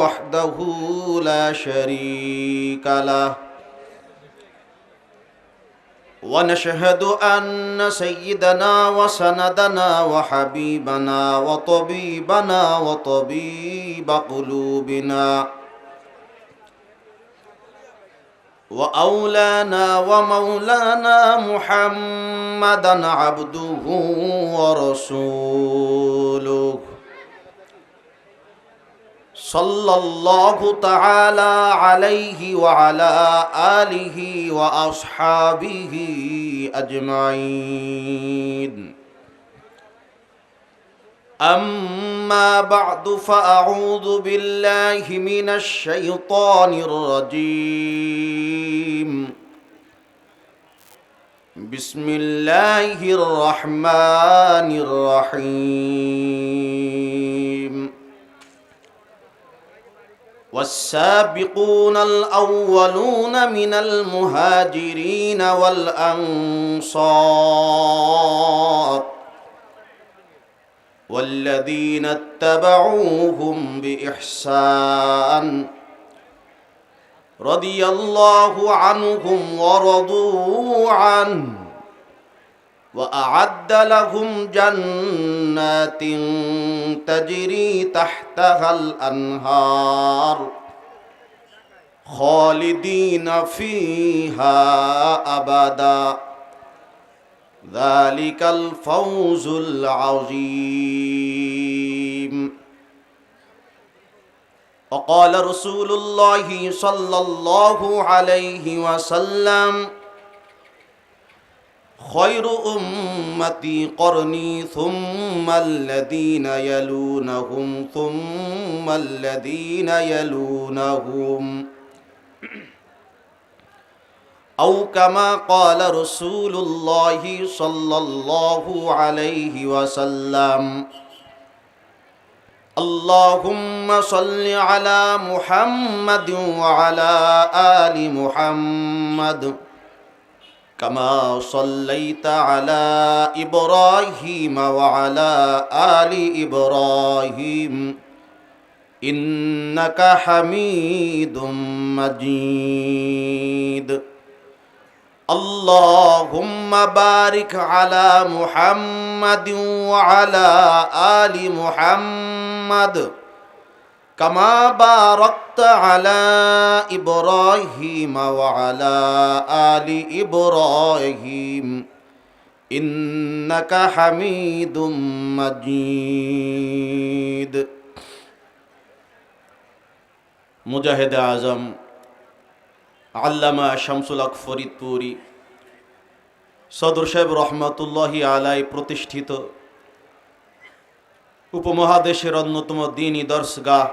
وحده لا شريك له ونشهد أن سيدنا وسندنا وحبيبنا وطبيبنا وطبيب قلوبنا وأولانا ومولانا محمدا عبده ورسوله صلى الله تعالى عليه وعلى آله وأصحابه أجمعين أما بعد فأعوذ بالله من الشيطان الرجيم بسم الله الرحمن الرحيم والسابقون الأولون من المهاجرين والأنصار والذين اتبعوهم بإحسان رضي الله عنهم ورضوا عنه وأعد لهم جنات تجري تحتها الأنهار خالدين فيها أبدا ذلك الفوز العظيم وقال رسول الله صلى الله عليه وسلم خير أمتي قرني ثم الذين يلونهم ثم الذين يلونهم أو كما قال رسول الله صلى الله عليه وسلم اللهم صل على محمد وعلى آل محمد كما صليت على إبراهيم وعلى آل إبراهيم إنك حميد مجيد اللهم بارك على محمد وعلى آل محمد كما باركت على إبراهيم وعلى آل إبراهيم إنك حميد مجيد মুজাহিদ আজম আল্লামা শামসুল হক ফরিদপুরি সদর সাহেব রহমতুল্লাহি আলাই প্রতিষ্ঠিত উপমহাদেশের অন্যতম দ্বীনী দর্শগাহ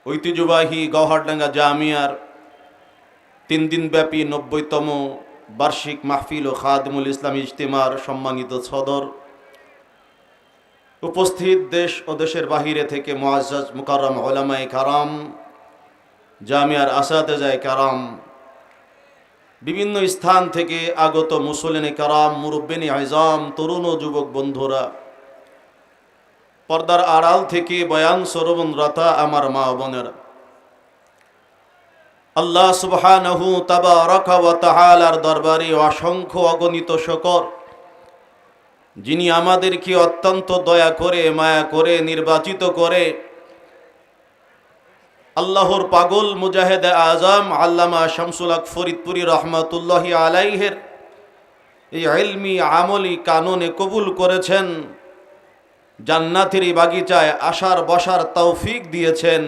ঐতিহ্যবাহী গওহারডাঙ্গা জামিয়ার 3 দিনব্যাপী 90তম বার্ষিক মাহফিল ও খাদিমুল ইসলাম ইজতিমার সম্মানিত সদর, উপস্থিত দেশ ও দেশের বাহিরে থেকে মুআজ্জাজ মুকাররম উলামায়ে কারাম, জামিয়ার আসাতেজায়ে কারাম, বিভিন্ন স্থান থেকে আগত মুসল্লিনে কারাম, মুরব্বিনে আযম, তরুণ ও যুবক বন্ধুরা, পর্দার আড়াল থেকে বয়ান শ্রবণরত আমার মা বোনেরা, আল্লাহ সুবহানাহু তাবারাকা ওয়া তাআলার দরবারে অসংখ্য অগণিত শুকর, যিনি আমাদেরকে অত্যন্ত দয়া করে মায়া করে নির্বাচিত করে আল্লাহর পাগল মুজাহিদ আজম আল্লামা শামসুল হক ফরিদপুরি রহমতুল্লাহি আলাইহির এই ইলমি আমলি কানুনে কবুল করেছেন, জান্নাতের বাগিচায় আসার বসার তৌফিক দিয়েছেন।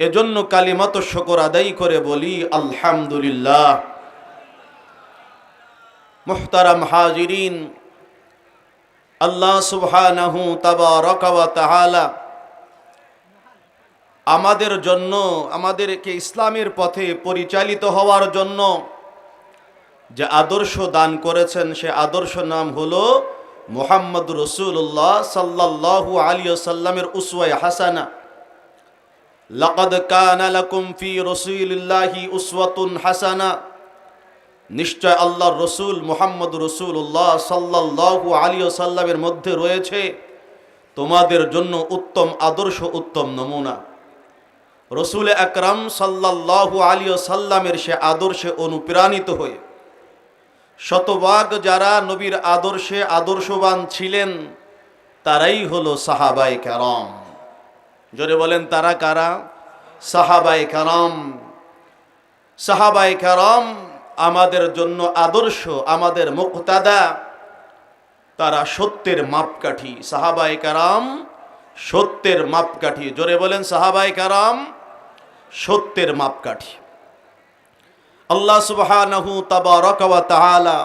এজন্য কালিমাত শুকর আদায় করে বলি আলহামদুলিল্লাহ। মুহতারাম হাজিরিন, আল্লাহ সুবহানাহু তাবারাকা ওয়া তাআলা আমাদের জন্য, আমাদেরকে ইসলামের পথে পরিচালিত হওয়ার জন্য যে আদর্শ দান করেছেন, সে আদর্শ নাম হলো মুহাম্মদ রাসূলুল্লাহ সাল্লাল্লাহু আলাইহি ওয়াসাল্লামের উসওয়ায়ে হাসানা। লাকাদ কানা লাকুম ফি রাসূলিল্লাহি উসওয়াতুন হাসানা। নিশ্চয় আল্লাহর রসুল মুহাম্মদ রাসূলুল্লাহ সাল্লাল্লাহু আলাইহি ওয়াসাল্লামের মধ্যে রয়েছে তোমাদের জন্য উত্তম আদর্শ, উত্তম নমুনা। রসুল আকরাম সাল্লাল্লাহু আলাইহি ওয়াসাল্লামের সে আদর্শে অনুপ্রাণিত হয়ে শতভাগ যারা নবীর আদর্শে আদর্শবান ছিলেন তারাই হলো সাহাবায়ে কেরাম। জোরে বলেন, তারা কারা? সাহাবায়ে কেরাম। সাহাবায়ে কেরাম আমাদের জন্য আদর্শ, আমাদের মুক্তাদা। তারা সত্যের মাপকাঠি। সাহাবায়ে কেরাম সত্যের মাপকাঠি। জোরে বলেন, সাহাবায়ে কেরাম সত্যের মাপকাঠি। আল্লাহ সুবহানাহু তাবারাকা ওয়া তাআলা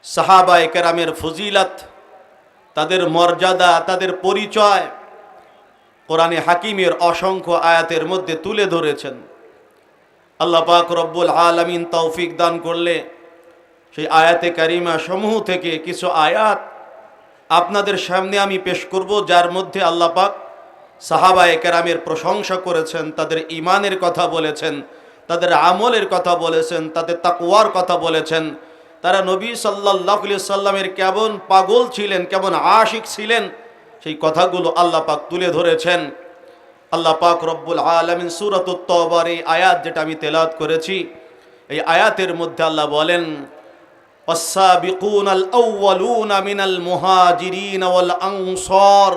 সাহাবায়ে কেরামের ফজিলত, তাদের মর্যাদা, তাদের পরিচয় কোরআনে হাকিমের অসংখ্য আয়াতের মধ্যে তুলে ধরেছেন। আল্লাহ পাক রব্বুল আলামিন তৌফিক দান করলে সেই আয়াতে কারিমা সমূহ থেকে কিছু আয়াত আপনাদের সামনে আমি পেশ করব, যার মধ্যে আল্লাহ পাক সাহাবায়ে কেরামের প্রশংসা করেছেন, তাদের ঈমানের কথা বলেছেন, তাদের আমলের কথা বলেছেন, তাদের তাকওয়ার কথা বলেছেন। তারা নবী সাল্লাল্লাহু আলাইহি সাল্লামের কেমন পাগল ছিলেন, কেমন আশিক ছিলেন, সেই কথাগুলো আল্লাহ পাক তুলে ধরেছেন। আল্লাহ পাক রব্বুল আলামিন সূরাতুত তাওবার এই আয়াত যেটা আমি তেলাওয়াত করেছি, এই আয়াতের মধ্যে আল্লাহ বলেন, ওয়াস-সাবিকুনাল আউওয়ালুনা মিনাল মুহাজিরিন ওয়াল আনসার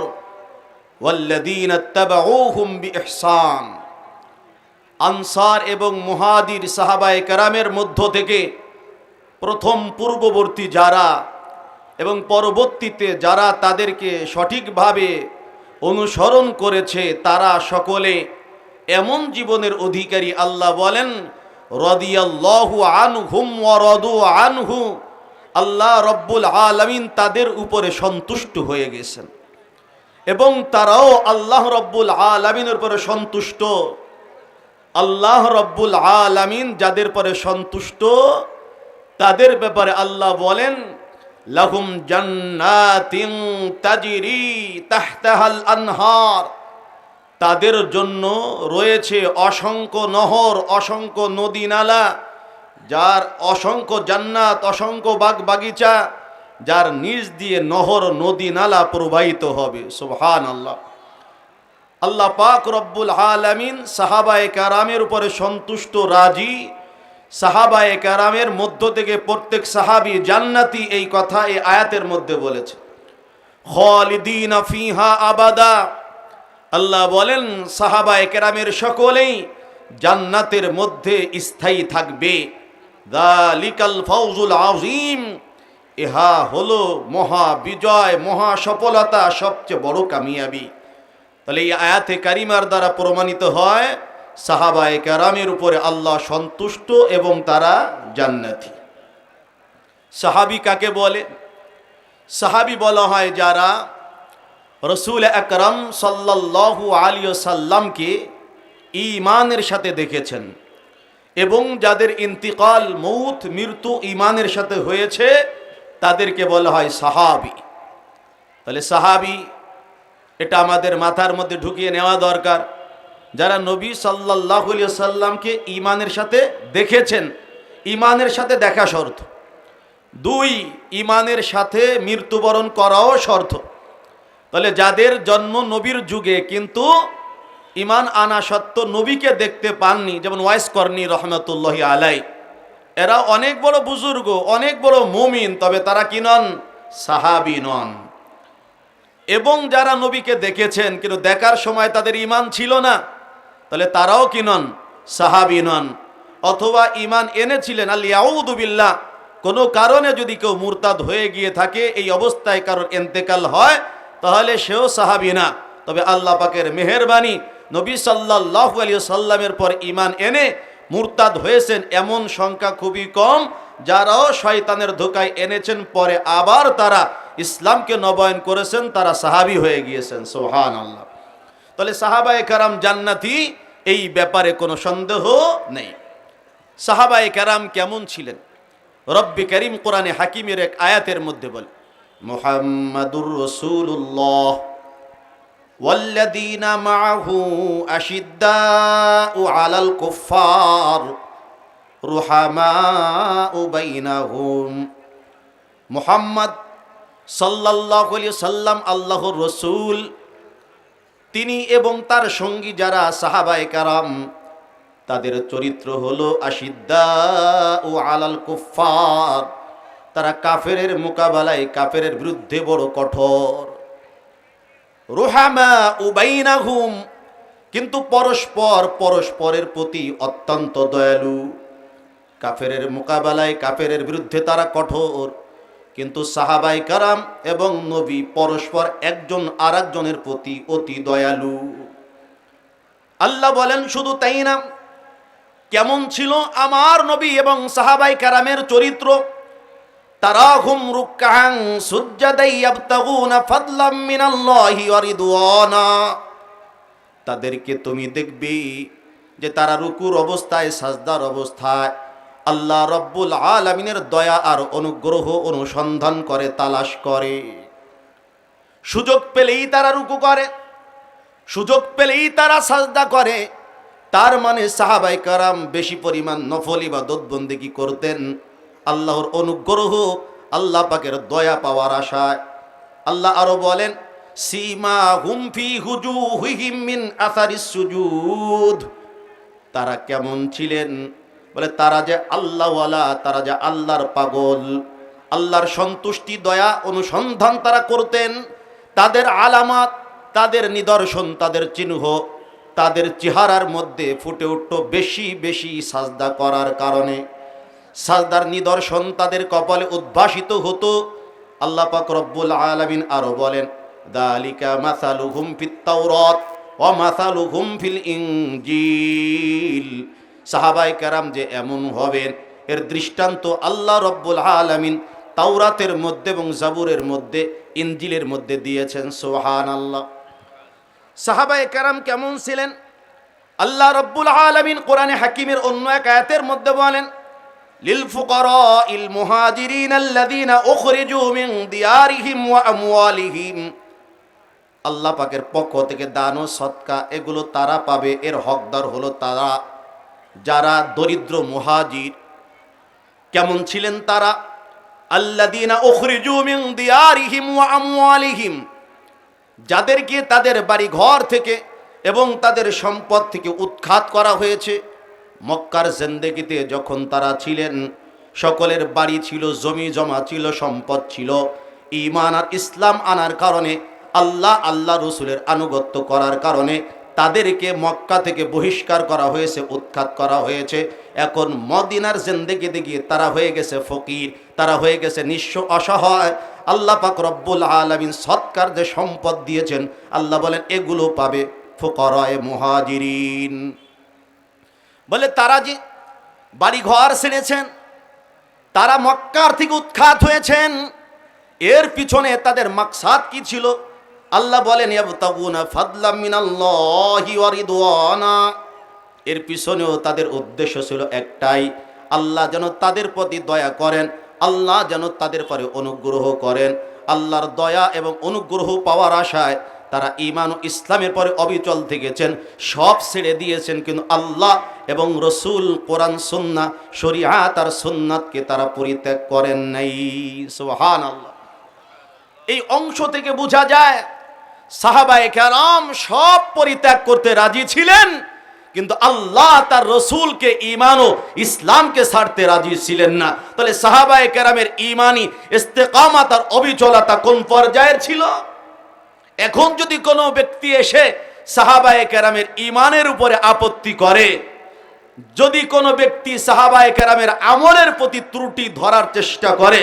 ওয়াল্লাযীনা ইত্তাবাউহুম বিইহসান। আনসার এবং মুহাজির সাহাবায়ে কেরামের মধ্য থেকে প্রথম পূর্ববর্তী যারা এবং পরবর্তীতে যারা তাদেরকে সঠিকভাবে অনুসরণ করেছে, তারা সকলে এমন জীবনের অধিকারী। আল্লাহ বলেন, রাদিয়াল্লাহু আনহুম ওয়া রাদু আনহু। আল্লাহ রব্বুল আলামিন তাদের উপরে সন্তুষ্ট হয়ে গেছেন এবং তারাও আল্লাহ রব্বুল আলামিনের উপরে সন্তুষ্ট। আল্লাহ রব্বুল আলামিন যাদের পরে সন্তুষ্ট তাদের ব্যাপারে আল্লাহ বলেন, লাহুম জান্নাতিন তাজরি তাহতাহাল আনহার। তাদের জন্য রয়েছে অসংখ্য নহর, অসংখ্য নদী নালা, যার অসংখ্য জান্নাত, অসংখ্য বাগ বাগিচা, যার নিচ দিয়ে নহর নদী নালা প্রবাহিত হবে। সুবহানাল্লাহ। আল্লাহ পাক রব্বুল আলামিন সাহাবায়ে কেরামের উপরে সন্তুষ্ট, রাজি। সাহাবায়ে কেরামের মধ্য থেকে প্রত্যেক সাহাবী জান্নাতি, এই কথা এই আয়াতের মধ্যে বলেছে। খালিদিনা ফিহা আবাদা। আল্লাহ বলেন সাহাবায়ে কেরামের সকলেই জান্নাতের মধ্যে স্থায়ী থাকবে। যালিকাল ফাউজুল আযীম। ইহা হলো মহা বিজয়, মহা সফলতা, সবচেয়ে বড় কামিয়াবি। তাহলে এই আয়াতে কারিমার দ্বারা প্রমাণিত হয় সাহাবায়ে কেরামের উপরে আল্লাহ সন্তুষ্ট এবং তারা জান্নাতি। সাহাবী কাকে বলে? সাহাবী বলা হয় যারা রসুল আকরাম সাল্লাল্লাহু আলাইহি ওয়াসাল্লামকে ঈমানের সাথে দেখেছেন এবং যাদের ইন্তিকাল, মৌত, মৃত্যু ঈমানের সাথে হয়েছে, তাদেরকে বলা হয় সাহাবী। তাহলে সাহাবী এটা আমাদের মাথার মধ্যে ঢুকিয়ে নেওয়া দরকার। যারা নবী সাল্লাল্লাহু আলাইহি ওয়াসাল্লামকে ঈমানের সাথে দেখেছেন, ঈমানের সাথে দেখা শর্ত। 2, ঈমানের সাথে মৃত্যুবরণ করাও শর্ত। তাহলে যাদের জন্ম নবীর যুগে কিন্তু ঈমান আনা সত্ত্বেও নবীকে দেখতে পাননি, যেমন ওয়াইস করনি রহমতুল্লাহি আলাই, এরা অনেক বড় বুজুর্গ, অনেক বড় মুমিন, তবে তারা কি নন? সাহাবী নন। এবং যারা নবীকে দেখেছেন কিন্তু দেখার সময় তাদের ঈমান ছিল না, তাহলে তারাও কি নন? সাহাবী নন। অথবা ঈমান এনেছিলেন, আলিয়াউযু বিল্লাহ, কোনো কারণে যদি কেউ মুরতাদ হয়ে গিয়ে থাকে, এই অবস্থায় কারোর ইন্তেকাল হয়, তাহলে সেও সাহাবী না। তবে আল্লাহ পাকের মেহেরবানি, নবী সাল্লাল্লাহু আলাইহি ওয়াসাল্লামের পর ঈমান এনে মুরতাদ হয়েছেন এমন সংখ্যা খুবই কম। যারাও শয়তানের ধোকায় এনেছেন, পরে আবার তারা ইসলামকে নবায়ন করেছেন, তারা সাহাবী হয়ে গিয়েছেন। সুবহানাল্লাহ। তাহলে সাহাবায়ে কেরাম জান্নাতি, এই ব্যাপারে কোনো সন্দেহ নেই। সাহাবায়ে কেরাম কেমন ছিলেন? রব্বি করিম কোরআনে হাকিমের এক আয়াতের মধ্যে বলে, মুহাম্মাদুর রাসূলুল্লাহ ওয়াল্লাযীনা মাআহু আশিদ্দাউ আলাল কুফফার রুহামাউ বাইনাহুম। মুহাম্মদ সাল্লাল্লাহু আলাইহি সাল্লাম আল্লাহর রসুল, তিনি এবং তার সঙ্গী যারা সাহাবায়ে কেরাম, তাদের চরিত্র হলো আশিদ্দাউ আলাল কুফফার, তারা কাফেরের মোকাবেলায় কাফেরের বিরুদ্ধে বড় কঠোর। রুহামা বাইনাহুম, কিন্তু পরস্পরের প্রতি অত্যন্ত দয়ালু। কাফেরের মোকাবেলায় কাফেরের বিরুদ্ধে তারা কঠোর, কিন্তু সাহাবায়ে কেরাম এবং নবী পরস্পর একজন আরেকজনের প্রতি অতি দয়ালু। আল্লাহ বলেন শুধু তাই না, কেমন ছিল আমার নবী এবং সাহাবায়ে কেরামের চরিত্র। তারাহুম রুকআন সুজদান ইয়াবতাগুনা ফাদলাম মিনাল্লাহি ওয়া রিদওয়ানা, তাদেরকে তুমি দেখবি যে তারা রুকুর অবস্থায়, সাজদার অবস্থায় আল্লাহ রব্বুল আলামিনের দয়া আর অনুগ্রহ অনুসন্ধান করে, তালাশ করে। সুযোগ পেলেই তারা রুকু করে, সুযোগ পেলেই তারা সাজদা করে। তার মানে সাহাবায়ে কেরাম বেশি পরিমাণ নফল ইবাদত বন্দেগী করতেন আল্লাহর অনুগ্রহ, আল্লাহ পাকের দয়া পাওয়ার আশায়। আল্লাহ আরো বলেন, সীমাহুম ফি হুজুহিহিম মিন আসারিস সুজুদ, তারা কেমন ছিলেন? বলে তারা যে আল্লাহওয়ালা, তারা যে আল্লাহর পাগল, আল্লাহর সন্তুষ্টি দয়া অনুসন্ধান তারা করতেন। তাদের আলামাত, তাদের নিদর্শন, তাদের চিহ্ন তাদের চেহারার মধ্যে ফুটে উঠত বেশি বেশি সাজদা করার কারণে। সাজদার নিদর্শন তাদের কপালে উদ্ভাসিত হতো। আল্লাহ পাক রব্বুল আলামিন আরো বলেন, যালিকা মাসালুহুম ফিত তাওরাত ওয়া মাসালুহুম ফিল ইনজিল, সাহাবায়ে কেরাম যে এমন হবেন এর দৃষ্টান্ত আল্লাহ রব্বুল আলামিন তাওরাতের মধ্যে এবং জাবুরের মধ্যে, ইনজিলের মধ্যে দিয়েছেন। সুবহানাল্লাহ। সাহাবায়ে কেরাম কেমন ছিলেন আল্লাহ রব্বুল আলামিন কোরআনে হাকিমের অন্য এক আয়াতের মধ্যে বলেন, লিল ফুকারাইল মুহাজিরিন আল্লাযীনা উখরিজু মিন দিয়ারিহিম ওয়া আমওয়ালিহিম, আল্লাহ পাকের পক্ষ থেকে দান ও সদকা এগুলো তারা পাবে, এর হকদার হলো তারা যারা দরিদ্র মুহাজির। কেমন ছিলেন তারা? আল্লাযীনা উখরিজু মিন দিয়ারিহিম ওয়া আমওয়ালিহিম, যাদেরকে তাদের বাড়ি ঘর থেকে এবং তাদের সম্পদ থেকে উৎখাত করা হয়েছে। মক্কার জিন্দেগিতে যখন তারা ছিলেন, সকলের বাড়ি ছিল, জমি জমা ছিল, সম্পদ ছিল। ঈমান আর ইসলাম আনার কারণে, আল্লাহ রসুলের আনুগত্য করার কারণে তাদেরকে মক্কা থেকে বহিষ্কার করা হয়েছে, উৎখাত করা হয়েছে। এখন মদিনার জিন্দেগিতে গিয়ে তারা হয়ে গেছে ফকির, তারা হয়ে গেছে নিঃস্ব, অসহায়। আল্লাহ পাক রব্বুল আলামিন সৎকার যে সম্পদ দিয়েছেন, আল্লাহ বলেন এগুলো পাবে ফুকারায়ে মুহাজিরিন। বলে তারা যে বাড়ি ঘর ছেড়েছেন, তারা মক্কার থেকে উৎখাত হয়েছেন, এর পিছনে তাদের মাকসাদ কি ছিল? আল্লাহ বলেন ইয়াবতাগুনা ফাদলাম মিনাল্লাহি ওয়া রিদওয়ানা, এর পিছনেও তাদের উদ্দেশ্য ছিল একটাই, আল্লাহ যেন তাদের প্রতি দয়া করেন, আল্লাহ যেন তাদের পরে অনুগ্রহ করেন। আল্লাহর দয়া এবং অনুগ্রহ পাওয়ার আশায় তারা ঈমান ও ইসলামের পরে অবিচল থেকেছেন, সব ছেড়ে দিয়েছেন, কিন্তু আল্লাহ এবং রসুল, কোরআন সুন্নাহ, শরীআত আর সুন্নাতকে তারা পরিত্যাগ করেন নাই। সুবহানাল্লাহ। এই অংশ থেকে বোঝা যায় সাহাবায়ে কেরাম সব পরিত্যাগ করতে রাজি ছিলেন, কিন্তু আল্লাহ তার রসুলকে, ঈমান ও ইসলামকে ছাড়তে রাজি ছিলেন না। তাহলে সাহাবায়ে কেরামের ঈমানি ইস্তেকামাত আর অবিচলতা কোন পর্যায়ের ছিল? এখন যদি কোনো ব্যক্তি এসে সাহাবায়ে কেরামের ঈমানের উপরে আপত্তি করে, যদি কোনো ব্যক্তি সাহাবায়ে কেরামের আমলের প্রতি ত্রুটি ধরার চেষ্টা করে,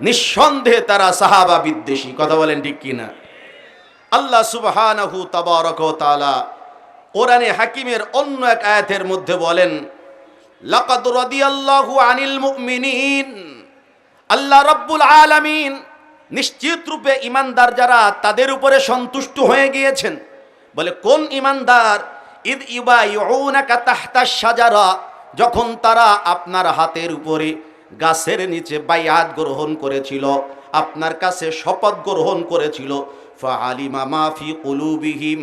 নিঃসন্দেহে তারা সাহাবা বিদ্বেষী। কথা বলেন ঠিক কিনা? আল্লাহ সুবহানাহু তাবারাক ওয়া তাআলা কোরআনে হাকিমের অন্য এক আয়াতের মধ্যে বলেন, লাকাদ রাদিয়াল্লাহু আনিল মুমিনিন, আল্লাহ রাব্বুল আলামিন নিশ্চিত রূপে ঈমানদার যারা, তাদের উপরে সন্তুষ্ট হয়ে গিয়েছেন। বলে কোন ঈমানদার? ইদ ইউবাইউনাকা তাহতাশ শাজারা, যখন তারা আপনার হাতের উপরে গাছের নিচে বাইআত গ্রহণ করেছিল, আপনার কাছে শপথ গ্রহণ করেছিল। ফাআলিমা মা ফি কুলুবিহিম,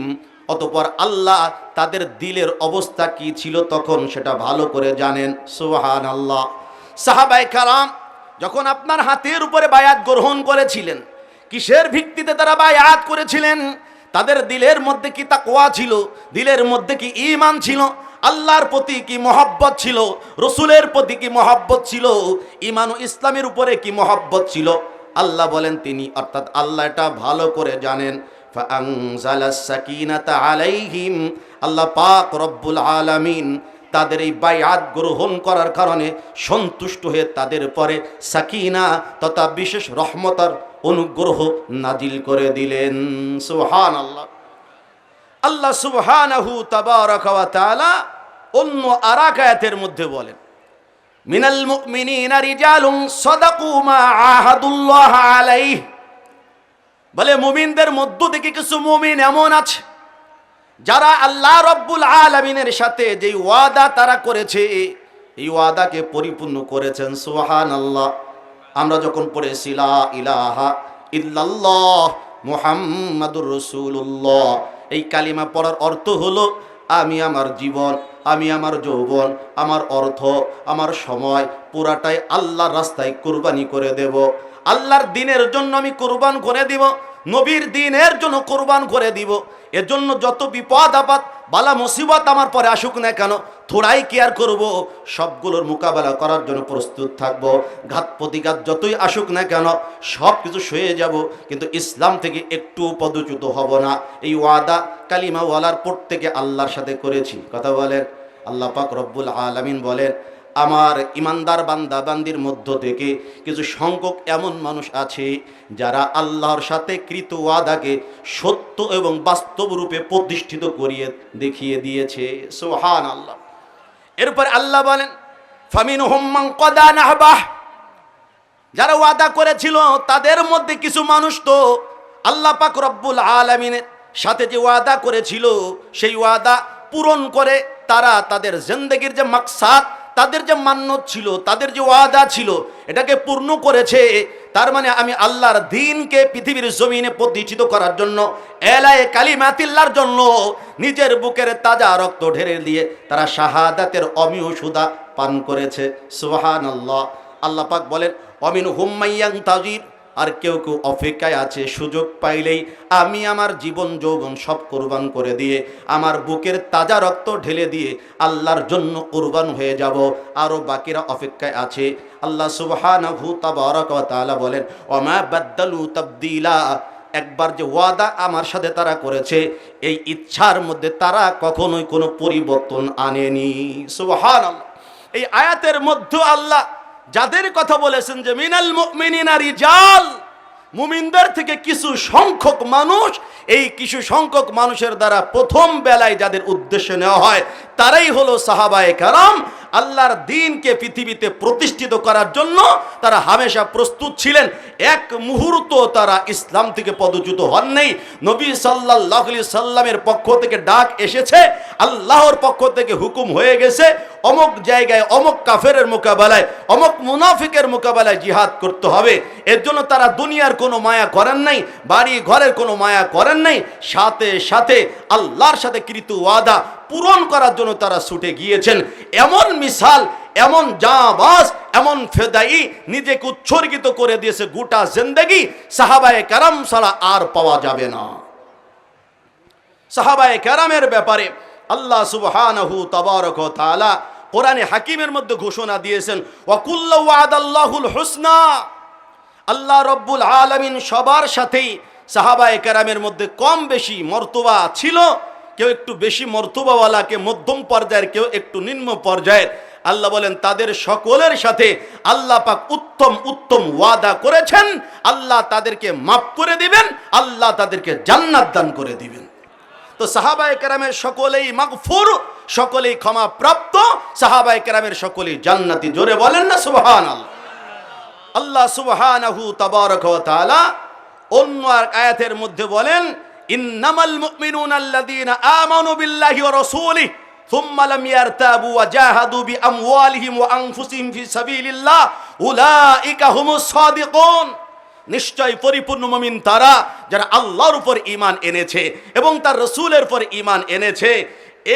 অতঃপর আল্লাহ তাদের দিলের অবস্থা কি ছিল তখন সেটা ভালো করে জানেন। সুবহানাল্লাহ। সাহাবায়ে কেরাম যখন আপনার হাতের উপরে বায়াত গ্রহণ করেছিলেন, কিসের ভিত্তিতে তারা বায়াত করেছিলেন? তাদের দিলের মধ্যে কি তাকওয়া ছিল? দিলের মধ্যে কি ঈমান ছিল? আল্লাহর প্রতি কি মহব্বত ছিল? রসুলের প্রতি কি মহব্বত ছিল? ঈমান ও ইসলামের উপরে কি মহব্বত ছিল? আল্লাহ বলেন তিনি, অর্থাৎ আল্লাহ এটা ভালো করে জানেন। ফাআনজালাস সাকিনাতা আলাইহিম, আল্লাহ পাক রব্বুল আলামিন তাদের এই বায়াত গ্রহণ করার কারণে সন্তুষ্ট হয়ে তাদের পরে সাকিনা তথা বিশেষ রহমতার অনুগ্রহ নাজিল করে দিলেন। সুবহানাল্লাহ। আল্লাহ সুবহানাহু তাবারাকা ওয়া তাআলা অন্য আরেক আয়াতের মধ্যে বলেন, মিনাল মুমিনিনা রিজালুন সাদাকু মা আহাদুল্লাহ আলাইহি, বলে মুমিনদের মধ্য থেকে কিছু মুমিন এমন আছে যারা আল্লাহ রব্বুল আলামিনের সাথে যে ওয়াদা তারা করেছে এই ওয়াদাকে পরিপূর্ণ করেছেন। সুবহানাল্লাহ। আমরা যখন পড়েছি লা ইলাহা ইল্লাল্লাহ মুহাম্মাদুর রাসূলুল্লাহ, এই কালিমা পড়ার অর্থ হলো আমি আমার জীবন, আমি আমার যৌবন, আমার অর্থ, আমার সময় পুরাটাই আল্লাহর রাস্তায় কুরবানি করে দেব। আল্লাহর দ্বীনের জন্য আমি কুরবান করে দিব, নবীর দ্বীনের জন্য কুরবান করে দিব। এর জন্য যত বিপদ আপদ বালা মুসিবত আমার পরে আসুক না কেন, থোড়াই কেয়ার করব, সবগুলোর মোকাবেলা করার জন্য প্রস্তুত থাকব। ঘাত প্রতিঘাত যতই আসুক না কেন সব কিছু সয়ে যাব, কিন্তু ইসলাম থেকে একটু পদচ্যুত হব না। এই ওয়াদা কালিমা ওয়ালার প্রত্যেকে আল্লাহর সাথে করেছি। কথা বলেন। আল্লাহ পাক রব্বুল আলামিন বলেন, আমার ইমানদার বান্দা বান্দির মধ্য থেকে কিছু সংখ্যক এমন মানুষ আছে যারা আল্লাহর সাথে কৃত ওয়াদাকে সত্য এবং বাস্তব রূপে প্রতিষ্ঠিত করিয়ে দেখিয়ে দিয়েছে। সুবহানাল্লাহ। এরপর আল্লাহ বলেন, ফামিনহুম মান কাদা নাহবাহ, যারা ওয়াদা করেছিল তাদের মধ্যে কিছু মানুষ তো আল্লাহ পাক রব্বুল আলামিনের সাথে যে ওয়াদা করেছিল সেই ওয়াদা পূরণ করে তারা তাদের জিন্দেগির যে মাকসাদ, তাদের যে মান্যত ছিল, তাদের যে ওয়াদা ছিল এটাকে পূর্ণ করেছে। তার মানে আমি আল্লাহর দ্বীনকে পৃথিবীর জমিনে প্রতিষ্ঠিত করার জন্য, এলায়ে কালিমাতিল্লাহর জন্য নিজের বুকের তাজা রক্ত ঢেলে দিয়ে তারা শাহাদাতের অমিয় সুদা পান করেছে। সুবহানাল্লাহ। আল্লাহ পাক বলেন, অমিনহুম মাইয়ানতাজির, আর কেউ কেউ অপেক্ষায় আছে, সুযোগ পাইলেই আমি আমার জীবন যৌবন সব কুরবান করে দিয়ে আমার বুকের তাজা রক্ত ঢেলে দিয়ে আল্লাহর জন্য কুরবান হয়ে যাব। আরও বাকিরা অপেক্ষায় আছে। আল্লাহ সুবহানাহু তাবারাকা ওয়া তাআলা বলেন, ওমা বাদদালু তাবদীলা, একবার যে ওয়াদা আমার সাথে তারা করেছে এই ইচ্ছার মধ্যে তারা কখনোই কোনো পরিবর্তন আনেনি। সুবহানাল্লাহ। এই আয়াতের মধ্যে আল্লাহ যাদের কথা বলেছেন যে মিনাল মুমিনিনা রিজাল, মুমিনদের থেকে কিছু সংখ্যক মানুষ, এই কিছু সংখ্যক মানুষের দ্বারা প্রথম বেলায় যাদের উদ্দেশ্য নেওয়া হয় তারাই হলো সাহাবায়ে কেরাম। আল্লাহর দ্বীনকে পৃথিবীতে প্রতিষ্ঠিত করার জন্য তারা হামেশা প্রস্তুত ছিলেন। এক মুহূর্ত তারা ইসলাম থেকে পদচ্যুত হন নাই। নবী সাল্লাল্লাহু আলাইহি সাল্লামের পক্ষ থেকে ডাক এসেছে, আল্লাহর পক্ষ থেকে হুকুম হয়ে গেছে, অমুক জায়গায় অমুক কাফেরের মোকাবেলায়, অমুক মুনাফিকের মোকাবেলায় জিহাদ করতে হবে। এর জন্য তারা দুনিয়ার কোনো মায়া করেন নাই, বাড়ি ঘরের কোনো মায়া করেন নাই, সাথে সাথে আল্লাহর সাথে কৃত ওয়াদা পূরণ করার জন্য তারা ছুটে গিয়েছেন। এমন মিসাল, এমন জাবাজ, এমন ফেদাই নিজেকে উৎসর্গিত করে দিয়েছে গোটা জিন্দেগি, সাহাবায়ে কেরাম ছাড়া আর পাওয়া যাবে না। সাহাবায়ে কেরামের ব্যাপারে আল্লাহ সুবহানাহু তাবারাকা ওয়া তাআলা কোরআনে হাকিমের মধ্যে ঘোষণা দিয়েছেন, ওয়া কুল্লু ওয়াদাল্লাহুল হুসনা, আল্লাহ রব্বুল আলামিন সবার সাথেই সাহাবায়ে কেরামের মধ্যে কম বেশি মর্তবা ছিল, কেউ একটু বেশি মর্তবাওয়ালা, কেউ মধ্যম পর্যায়ের, কেউ একটু নিম্ন পর্যায়ের। আল্লাহ বলেন তাদের সকলের সাথে আল্লাহ পাক উত্তম উত্তম ওয়াদা করেছেন। আল্লাহ তাদেরকে মাফ করে দিবেন, আল্লাহ তাদেরকে জান্নাত দান করে দিবেন। তো সাহাবায়ে কেরামের সকলেই মাগফুর, সকলেই ক্ষমা প্রাপ্ত, সাহাবায়ে কেরামের সকলেই জান্নাতি। জোরে বলেন না সুবহানাল্লাহ। আল্লাহ সুবহানাহু তাবারাকা ওয়া তাআলা অন্য আয়াতের মধ্যে বলেন, ইন্নামাল মুমিনুনা আল্লাযীনা আমানু বিল্লাহি ওয়া রাসূলিহি সুম্মা লাম ইয়ারতাবু ওয়া জাহাদু বিআমওয়ালিহিম ওয়া আনফুসিহিম ফি সাবিলিল্লাহ উলাইকা হুমুস সাদিকুন, নিশ্চয় পরিপূর্ণ মুমিন তারা যারা আল্লাহর উপর ঈমান এনেছে এবং তার রাসূলের উপর ঈমান এনেছে।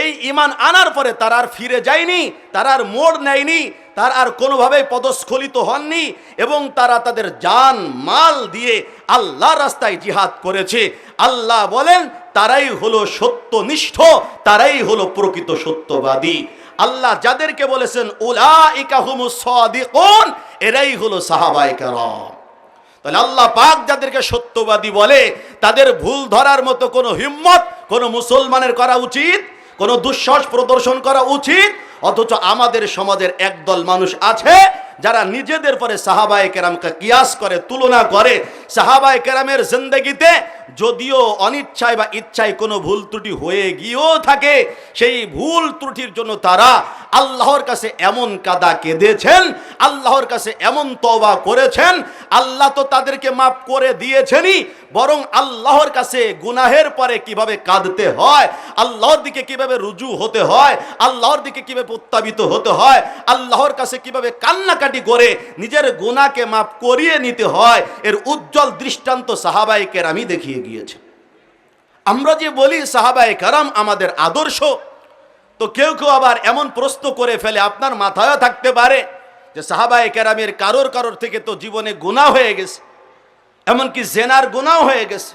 এই ঈমান আনার পরে তারা আর ফিরে যায়নি, তারা আর মোড় নেয়নি, তার আর কোনোভাবেই পদস্খলিত হননি এবং তারা তাদের জান মাল দিয়ে আল্লাহ রাস্তায় জিহাদ করেছে। আল্লাহ বলেন তারাই হলো সত্যনিষ্ঠ, তারাই হলো প্রকৃত সত্যবাদী। আল্লাহ যাদেরকে বলেছেন উলাইকা হুমুস সাদিকুন, এরাই হলো সাহাবায়ে কেরাম। তাহলে আল্লাহ পাক যাদেরকে সত্যবাদী বলে তাদের ভুল ধরার মতো কোনো হিম্মত কোনো মুসলমানের করা উচিত, কোনো দুঃসাহস প্রদর্শন করা উচিত? অথচ আমাদের সমাজের একদল মানুষ আছে যারা নিজেদের পরে সাহাবায়ে কেরামকে কিয়াস করে, তুলনা করে। সাহাবায়ে কেরামের জিন্দেগিতে যদিও অনিচ্ছায় বা ইচ্ছায় কোনো ভুল ত্রুটি হয়ে গিয়েও থাকে, সেই ভুল ত্রুটির জন্য তারা আল্লাহর কাছে এমন কাদা কেঁদেছেন, আল্লাহর কাছে এমন তওবা করেছেন, আল্লাহ তো তাদেরকে মাফ করে দিয়েছেনই, বরং আল্লাহর কাছে গুনাহের পরে কিভাবে কাঁদতে হয়, আল্লাহর দিকে কিভাবে রুজু হতে হয়, আল্লাহর দিকে কিভাবে প্রত্যাবিত হতে হয়, আল্লাহর কাছে কিভাবে কান্নাকাটি করে নিজের গুনাহকে মাফ করিয়ে নিতে হয়, এর উজ্জ্বল দৃষ্টান্ত সাহাবায়ে কেরামই দেখিয়ে গিয়েছে। আমরা যে বলি সাহাবায়ে কেরাম আমাদের আদর্শ, তো কেউ কেউ আবার এমন প্রশ্ন করে ফেলে, আপনার মাথায়ও থাকতে পারে যে সাহাবায়ে কেরামের কারোর থেকে তো জীবনে গুনাহ হয়ে গেছে, এমনকি জেনার গুনাহ হয়ে গেছে।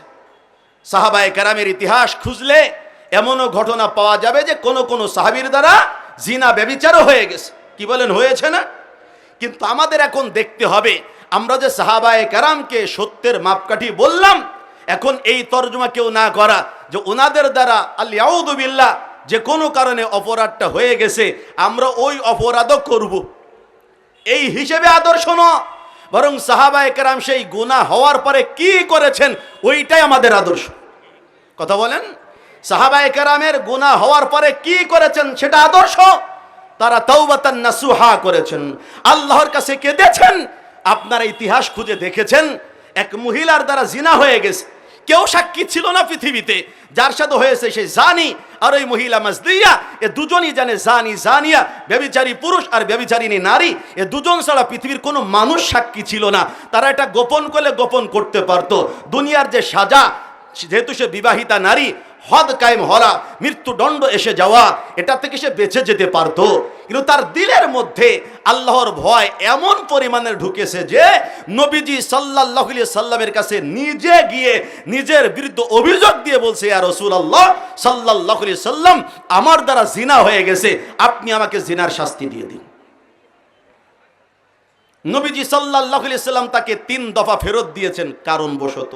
সাহাবায়ে কেরামের ইতিহাস খুঁজলে এমনও ঘটনা পাওয়া যাবে যে কোন সাহাবীর দ্বারা জিনা ব্যভিচারও হয়ে গেছে। কি বলেন, হয়েছে না? কিন্তু আমাদের এখন দেখতে হবে, আমরা যে সাহাবায়ে কেরামকে সত্যের মাপকাঠি বললাম, এখন এই তর্জমা কেউ না করা যে ওনাদের দ্বারা আল্লাহু বিল্লাহ যে কোনো কারণে অপরাধটা হয়ে গেছে, আমরা ওই অপরাধও করব, এই হিসেবে আদর্শ নয়, বরং সাহাবায়ে কেরাম সেই গুনাহ হওয়ার পরে কি করেছেন ওইটাই আমাদের আদর্শ। কথা বলেন, সাহাবায়ে কেরামের গুনাহ হওয়ার পরে কি করেছেন সেটা আদর্শ। তারা তাওবাতান নাসুহা করেছেন, আল্লাহর কাছে কেঁদেছেন। আপনারা ইতিহাস খুঁজে দেখেছেন এক মহিলার দ্বারা জিনা হয়ে গেছে, কেউ সাক্ষী ছিল না পৃথিবীতে, যার সাথে হয়েছে সেই জানি আর ওই মহিলা মাজদিয়া, এ দুজনই জানে জানি জানিয়া ব্যভিচারী পুরুষ আর ব্যভিচারিণী নারী, এ দুজন ছাড়া পৃথিবীর কোনো মানুষ সাক্ষী ছিল না। তারা এটা গোপন করলে গোপন করতে পারতো। দুনিয়ার যে সাজা, যেহেতু সে বিবাহিতা নারী, হদ কায়েম হওয়া, মৃত্যুদণ্ড এসে যাওয়া, এটা থেকে সে বেঁচে যেতে পারত, কিন্তু তার দিলের মধ্যে আল্লাহর ভয় এমন পরিমাণে ঢুকেছে যে নবীজি সাল্লাল্লাহু আলাইহি সাল্লামের কাছে নিজে গিয়ে নিজের বিরুদ্ধে অভিযোগ দিয়ে বলছে, ইয়া রাসূলুল্লাহ সাল্লাল্লাহু আলাইহি সাল্লাম, আমার দ্বারা জিনা হয়ে গেছে, আপনি আমাকে জিনার শাস্তি দিয়ে দিন। নবীজি সাল্লাল্লাহু আলাইহি সাল্লাম তাকে 3 দফা ফেরত দিয়েছেন কারণবশত।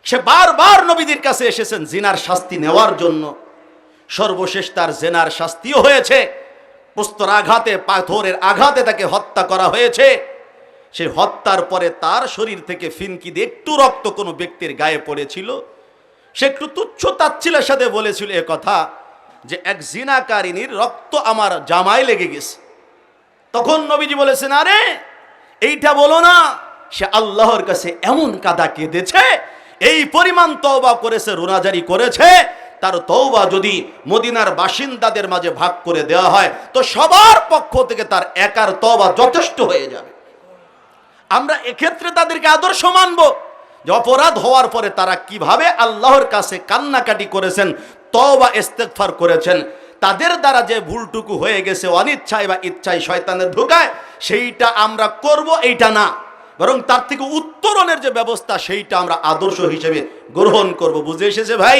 সে বারবার নবীজির কাছে এসেছেন জিনার শাস্তি নেওয়ার জন্য। সর্বশেষ তার জিনার শাস্তিও হয়েছে, প্রস্তর আঘাতে, পাথরের আঘাতে তাকে হত্যা করা হয়েছে। সে হত্যার পরে তার শরীর থেকে ফিনকি দিয়ে একটু রক্ত কোনো ব্যক্তির গায়ে পড়েছিল, সে একটু তুচ্ছ তাচ্ছিলের সাথে বলেছিল এ কথা যে এক জিনাকারিনীর রক্ত আমার জামায় লেগে গেছে। তখন নবীজি বলেছেন, আরে এইটা বলো না। সে আল্লাহর কাছে এমন কাদা কেঁদেছে, এই পরিমাণ তওবা করেছে, রোনাজারি করেছে, তার তওবা যদি মদিনার বাসিন্দাদের মাঝে ভাগ করে দেওয়া হয় তো সবার পক্ষ থেকে তার একার তওবা যথেষ্ট হয়ে যাবে। আমরা এক্ষেত্রে তাদেরকে আদর্শ মানব যে অপরাধ হওয়ার পরে তারা কিভাবে আল্লাহর কাছে কান্নাকাটি করেছেন, তওবা ইস্তেগফার করেছেন। তাদের দ্বারা যে ভুলটুকু হয়ে গেছে অনিচ্ছায় বা ইচ্ছায় শয়তানের ধোঁকায়, সেইটা আমরা করব এইটা না, বরং তার থেকে উত্তরণের যে ব্যবস্থা সেইটা আমরা আদর্শ হিসেবে গ্রহণ করব। বুঝে এসেছে ভাই?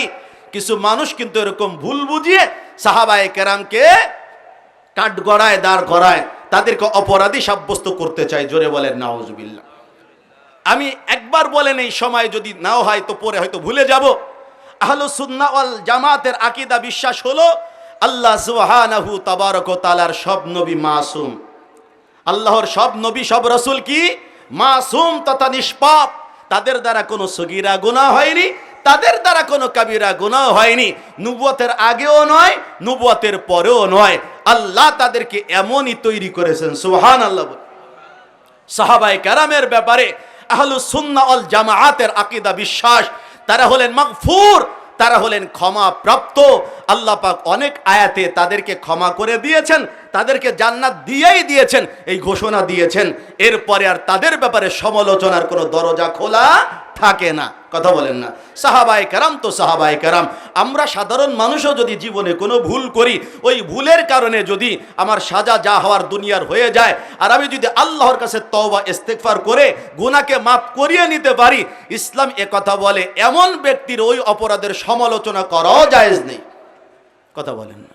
কিছু মানুষ কিন্তু এরকম ভুল বুঝিয়ে সাহাবায়ে কেরামকে কাঠগড়ায় দাঁড় করায়, তাদেরকে অপরাধী সাব্যস্ত করতে চায়। জোরে বলেন নাউজুবিল্লাহ। আমি একবার বলেন, এই সময় যদি নাও হয় তো পরে হয়তো ভুলে যাব। আহলুস সুন্নাহ ওয়াল জামাতের আকীদা বিশ্বাস হলো আল্লাহ সুবহানাহু তাবারক ওয়া তাআলার সব নবী মাসুম। আল্লাহর সব নবী, সব রাসূল কি মাসুম তথা নিষ্পাপ। তাদের দ্বারা কোনো সগীরা গুনাহ হয়নি, তাদের দ্বারা কোনো কাবিরা গুনাহ হয়নি। নবুয়তের আগেও নয়, নবুয়তের পরেও নয়। আল্লাহ তাদেরকে এমনই তৈরি করেছেন। সুবহানাল্লাহ। সাহাবায়ে কেরামের ব্যাপারে আহলুস সুন্নাহ ওয়াল জামাআতের আকীদা বিশ্বাস, তারা হলেন মাগফুর, তারা হলেন ক্ষমা প্রাপ্ত। আল্লাহ পাক অনেক আয়াতে তাদেরকে ক্ষমা করে দিয়েছেন, তাদেরকে জান্নাত দিয়েই দিয়েছেন, এই ঘোষণা দিয়েছেন। এরপরে আর তাদের ব্যাপারে সমালোচনার কোনো দরজা খোলা থাকে না। কথা বলেন না? সাহাবায়ে কেরাম তো সাহাবায়ে কেরাম। আমরা সাধারণ মানুষও যদি জীবনে কোনো ভুল করি, ওই ভুলের কারণে যদি আমার সাজা যা হওয়ার দুনিয়ার হয়ে যায়, আর আমি যদি আল্লাহর কাছে তওবা ইস্তেগফার করে গুনাহকে মাফ করিয়ে নিতে পারি, ইসলাম কথা বলে এমন ব্যক্তির ওই অপরাধের সমালোচনা করাও জায়েজ নেই। কথা বলেন না?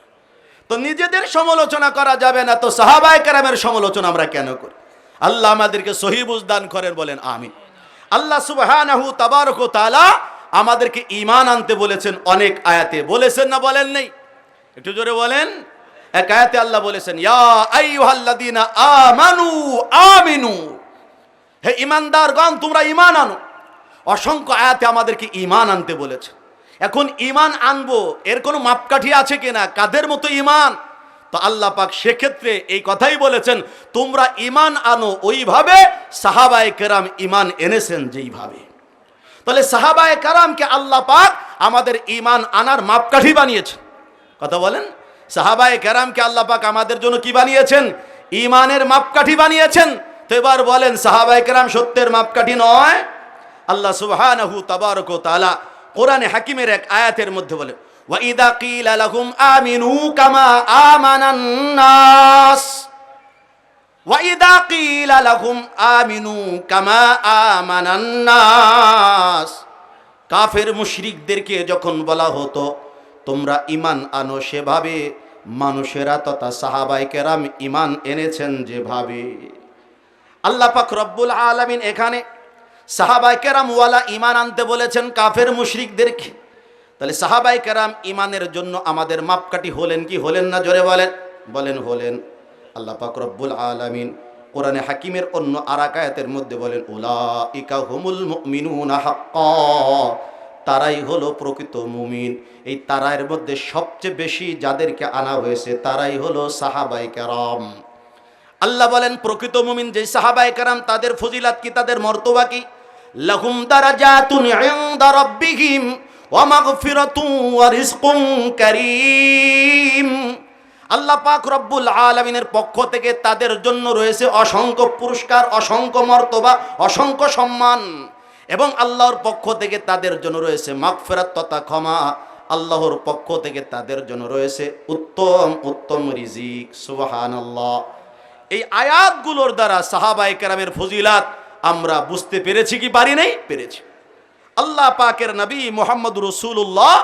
তো নিজেদের সমালোচনা করা যাবে না, তো সাহাবায়ে কেরামের সমালোচনা আমরা কেন করি? আল্লাহ আমাদেরকে সহি বুঝ দান করেন, বলেন আমিন। আল্লাহ সুবহানাহু তাবারক ওয়া তাআলা আমাদেরকে ঈমান আনতে বলেছেন অনেক আয়াতে, বলেছেন না বলেন নাই? একটু জোরে বলেন। এক আয়াতে আল্লাহ বলেছেন, ইয়া আইয়ুহাল্লাযীনা আমানু আমিনু, হে ঈমানদারগণ তোমরা ঈমান আনো। অসংখ্য আয়াতে আমাদেরকে ঈমান আনতে বলেছে। এখন ঈমান আনবো, এর কোনো মাপকাঠি আছে কিনা? কাদের মতো ঈমান? তো আল্লাহ পাক সেক্ষেত্রে এই কথাই বলেছেন, তোমরা ঈমান আনো ওইভাবে সাহাবায়ে কেরাম ঈমান এনেছেন যেইভাবে। তাহলে সাহাবায়ে কেরামকে আল্লাহ পাক আমাদের ঈমান আনার মাপকাঠি বানিয়েছেন। কথা বলেন। সাহাবায়ে কেরামকে আল্লাহ পাক আমাদের জন্য কি বানিয়েছেন? ঈমানের মাপকাঠি বানিয়েছেন। তো এবার বলেন, সাহাবায়ে কেরাম সত্যের মাপকাঠি নয়? আল্লাহ সুবহানাহু তাবারক ওয়া তাআলা কোরআনে হাকিমের এক আয়াতের মধ্যে বলে, ওয়াইদা কিলা লাহুম আমিনু কামা আমানান নাস, ওয়াইদা কিলা লাহুম আমিনু কামা আমানান নাস। কাফের মুশরিকদেরকে যখন বলা হতো তোমরা ঈমান আনো সেভাবে মানুষেরা তথা সাহাবায়ে কেরাম ঈমান এনেছেন যেভাবে। আল্লাহ পাক রব্বুল আলামিন এখানে সাহাবায়ে কেরাম ওয়ালা ঈমান আনতে বলেছেন কাফের মুশরিকদেরকে। তাহলে সাহাবায়ে কেরাম ঈমানের জন্য আমাদের মাপকাঠি হলেন কি হলেন না? জোরে বলেন। বলেন হলেন। আল্লাহ পাক রব্বুল আলামিন কোরআনে হাকিমের অন্য আরেক আয়াতের মধ্যে বলেন, উলাইকা হুমুল মুমিনুনা হাক্কা, তারাই হলো প্রকৃত মুমিন। এই তারার মধ্যে সবচেয়ে বেশি যাদেরকে আনা হয়েছে তারাই হলো সাহাবায়ে কেরাম। আল্লাহ বলেন প্রকৃত মুমিন যে সাহাবায়ে কেরাম, তাদের ফজিলত কি, তাদের মর্তবা কি? লাহুম দারাজাতুন ইনদা রাব্বিহিম ওয়া মাগফিরাতুন ওয়া রিজকুন কারীম। আল্লাহ পাক রব্বুল আলামিনের পক্ষ থেকে তাদের জন্য রয়েছে অসংখ্য পুরস্কার, অসংখ্য মর্তবা, অসংখ্য সম্মান, এবং আল্লাহর পক্ষ থেকে তাদের জন্য রয়েছে মাগফিরাত তথা ক্ষমা। আল্লাহর পক্ষ থেকে তাদের জন্য রয়েছে উত্তম উত্তম রিজিক। সুবহানাল্লাহ। এই আয়াতগুলোর দ্বারা সাহাবায়ে কেরামের ফজিলাত আমরা বুঝতে পেরেছি কি পারি নাই? পেরেছি। আল্লাহ পাকের নবী মুহাম্মদুর রাসূলুল্লাহ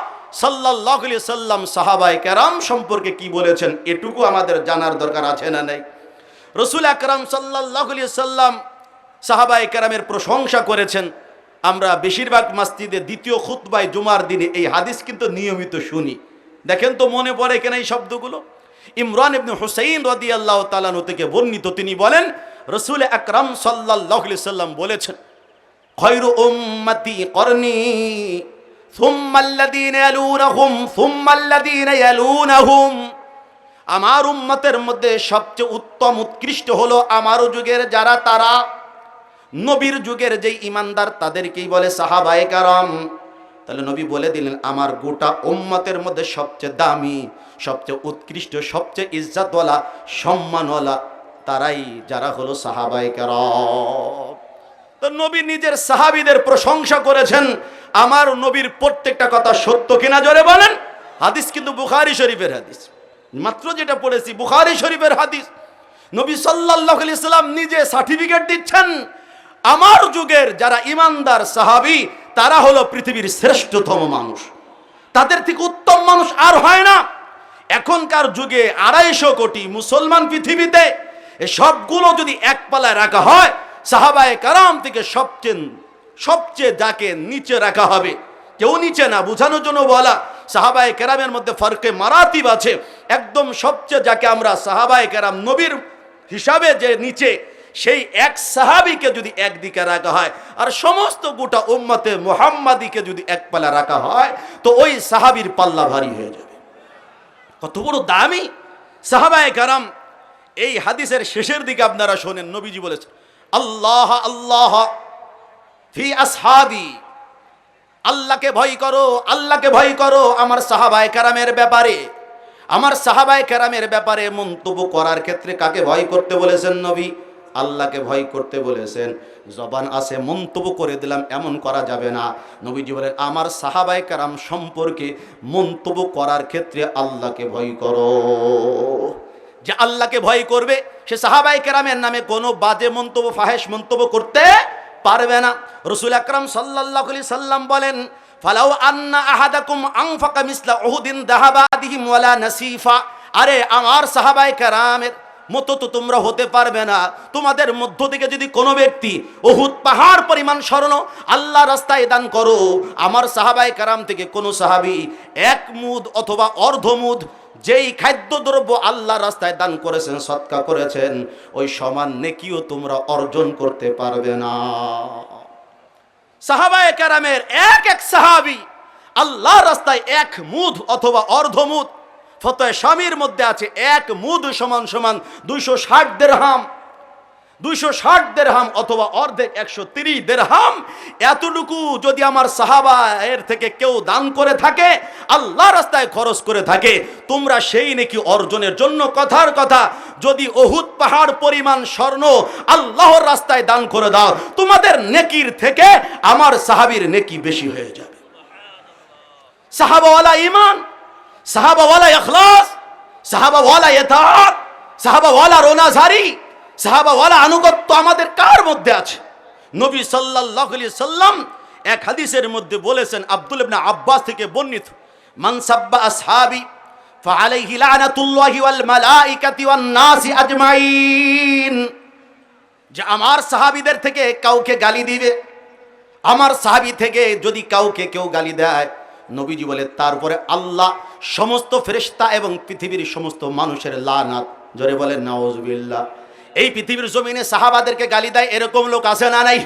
সাল্লাল্লাহু আলাইহি সাল্লাম সাহাবায়ে কেরাম সম্পর্কে কি বলেছেন এটুকু আমাদের জানার দরকার আছে না নাই? রাসূল আকরাম সাল্লাল্লাহু আলাইহি সাল্লাম সাহাবায়ে কেরামের প্রশংসা করেছেন। আমরা বেশিরভাগ মসজিদে দ্বিতীয় খুতবায় জুমার দিনে এই হাদিস কিন্তু নিয়মিত শুনি। দেখেন তো মনে পড়ে কেন এই শব্দগুলো? ইমরান ইবনে হুসাইন রাদিয়াল্লাহু তাআলা আনহু থেকে বর্ণিত, তিনি বলেন রাসূল আকরাম সাল্লাল্লাহু আলাইহি সাল্লাম বলেছেন, খায়রু উম্মতি করনি সুম্মা আল্লাযীনা ইয়ালুনহুম সুম্মা আল্লাযীনা ইয়ালুনহুম। আমার উম্মতের মধ্যে সবচেয়ে উত্তম উৎকৃষ্ট হলো আমার যুগের যারা, তারা নবীর যুগের যে ঈমানদার তাদেরকেই বলে সাহাবায়ে কেরাম। তাহলে নবী বলে দিলেন আমার গোটা উম্মতের মধ্যে সবচেয়ে দামি, সবচেয়ে উৎকৃষ্ট, সবচেয়ে ইজ্জতওয়ালা, সম্মানওয়ালা তারাই যারা হলো সাহাবায়ে কেরাম। তো নবী নিজের সাহাবীদের প্রশংসা করেছেন। আমার নবীর প্রত্যেকটা কথা সত্য কিনা জোরে বলেন। হাদিস কিন্তু বুখারী শরীফের হাদিস, মাত্র যেটা পড়েছি বুখারী শরীফের হাদিস। নবী সাল্লাল্লাহু আলাইহি সাল্লাম নিজে সার্টিফিকেট দিচ্ছেন আমার যুগের যারা ঈমানদার সাহাবী তারা হলো পৃথিবীর শ্রেষ্ঠতম মানুষ, তাদের থেকে উত্তম মানুষ আর হয় না। এখনকার যুগে 250 কোটি মুসলমান পৃথিবীতে, এই সবগুলো যদি এক পালায় রাখা হয়, সাহাবায়ে কেরাম থেকে সবচেয়ে যাকে নিচে রাখা হবে, কেউ নিচে না, বোঝানোর জন্য বলা, সাহাবায়ে কেরামের মধ্যে ফারকে মারাতিব আছে। একদম সবচেয়ে যাকে আমরা সাহাবায়ে কেরাম নবীর হিসাবে যে নিচে, সেই এক সাহাবীকে যদি একদিকে রাখা হয় আর সমস্ত গোটা উম্মতে মুহাম্মাদিকে যদি এক পাল্লা রাখা হয়, তো ওই সাহাবীর পাল্লা ভারী হয়ে যাবে। কত বড় দামি সাহাবায়ে কেরাম। এই হাদিসের শেষের দিকে আপনারা শোনেন, নবীজি বলেছেন আল্লাহ আল্লাহ ফি আসহাবি, আল্লাহকে ভয় করো, আল্লাহকে ভয় করো আমার সাহাবায়ে কেরামের ব্যাপারে। আমার সাহাবায়ে কেরামের ব্যাপারে মন্তব্য করার ক্ষেত্রে কাকে ভয় করতে বলেছেন নবী? আল্লাহকে ভয় করতে বলেছেন। জবান আছে মন্তব্য করে দিলাম এমন করা যাবে না। নবীজি বলেন আমার সাহাবায়ে কেরাম সম্পর্কে মন্তব্য করার ক্ষেত্রে আল্লাহকে ভয় করো। যে আল্লাহকে ভয় করবে সে সাহাবায়ে কেরামের নামে কোনো বাজে মন্তব্য ফাহেশ মন্তব্য করতে পারবে না। রাসূল আকরাম সাল্লাল্লাহু আলাইহি সাল্লাম বলেন ফালাউ আন্না আহাদাকুম আনফাকা মিসলা উহুদিন যাহাবা আদিহিম ওয়ালা নাসিফা, আরে আমার সাহাবায়ে কেরামের মতো তো তোমরা হতে পারবে না। তোমাদের মধ্য থেকে যদি কোনো ব্যক্তি উহুদ পাহাড় পরিমাণ স্বর্ণ আল্লাহ রাস্তায় দান করো, আমার সাহাবায়ে কেরাম থেকে কোনো সাহাবী এক মুদ অথবা অর্ধমুদ যেই খাদ্যদ্রব্য আল্লাহ রাস্তায় দান করেছেন, সদকা করেছেন, ওই সমান নেকিও তোমরা অর্জন করতে পারবে না। সাহাবায়ে কেরামের এক এক সাহাবী আল্লাহ রাস্তায় এক মুদ অথবা অর্ধমুদ, ফতোয়া শামীর মধ্যে আছে এক মুদ সমান সমান 260 দিরহাম, 260 দিরহাম অথবা অর্ধেক 130 দিরহাম। এতটুকু যদি আমার সাহাবা এর থেকে কেউ দান করে থাকে, আল্লাহ রাস্তায় খরচ করে থাকে, তোমরা সেই নেকি অর্জনের জন্য কথার কথা যদি উহুদ পাহাড় পরিমাণ স্বর্ণ আল্লাহর রাস্তায় দান করে দাও, তোমাদের নেকির থেকে আমার সাহাবীর নেকি বেশি হয়ে যাবে। সাহাবাওয়ালা ঈমান, সাহাবাওয়ালা ইখলাস, সাহাবাওয়ালা ইতাআত, সাহাবাওয়ালা রোনাজারি, সাহাবাওয়ালা আনুগত্য আমাদের কার মধ্যে আছে? নবী সাল্লাল্লাহু আলাইহি সাল্লাম এক হাদিসের মধ্যে বলেছেন, আব্দুল্লাহ ইবনে আব্বাস থেকে বর্ণিত, মান সাব্বা আসহাবি ফাআলাইহি লানাতুল্লাহি ওয়াল মালাইকাতি ওয়ান নাসি আজমাইন, যে আমার সাহাবীদের থেকে কাউকে গালি দিবে, আমার সাহাবী থেকে যদি কাউকে কেউ গালি দেয়, নবীজি বলে তারপরে আল্লাহ সমস্ত ফেরেশতা এবং পৃথিবীর সমস্ত মানুষের লানাত, জোরে বলেন নাউজুবিল্লাহ। এই পৃথিবীর জমিনে সাহাবাদেরকে গালি দেয় এরকম লোক আছে না নাই?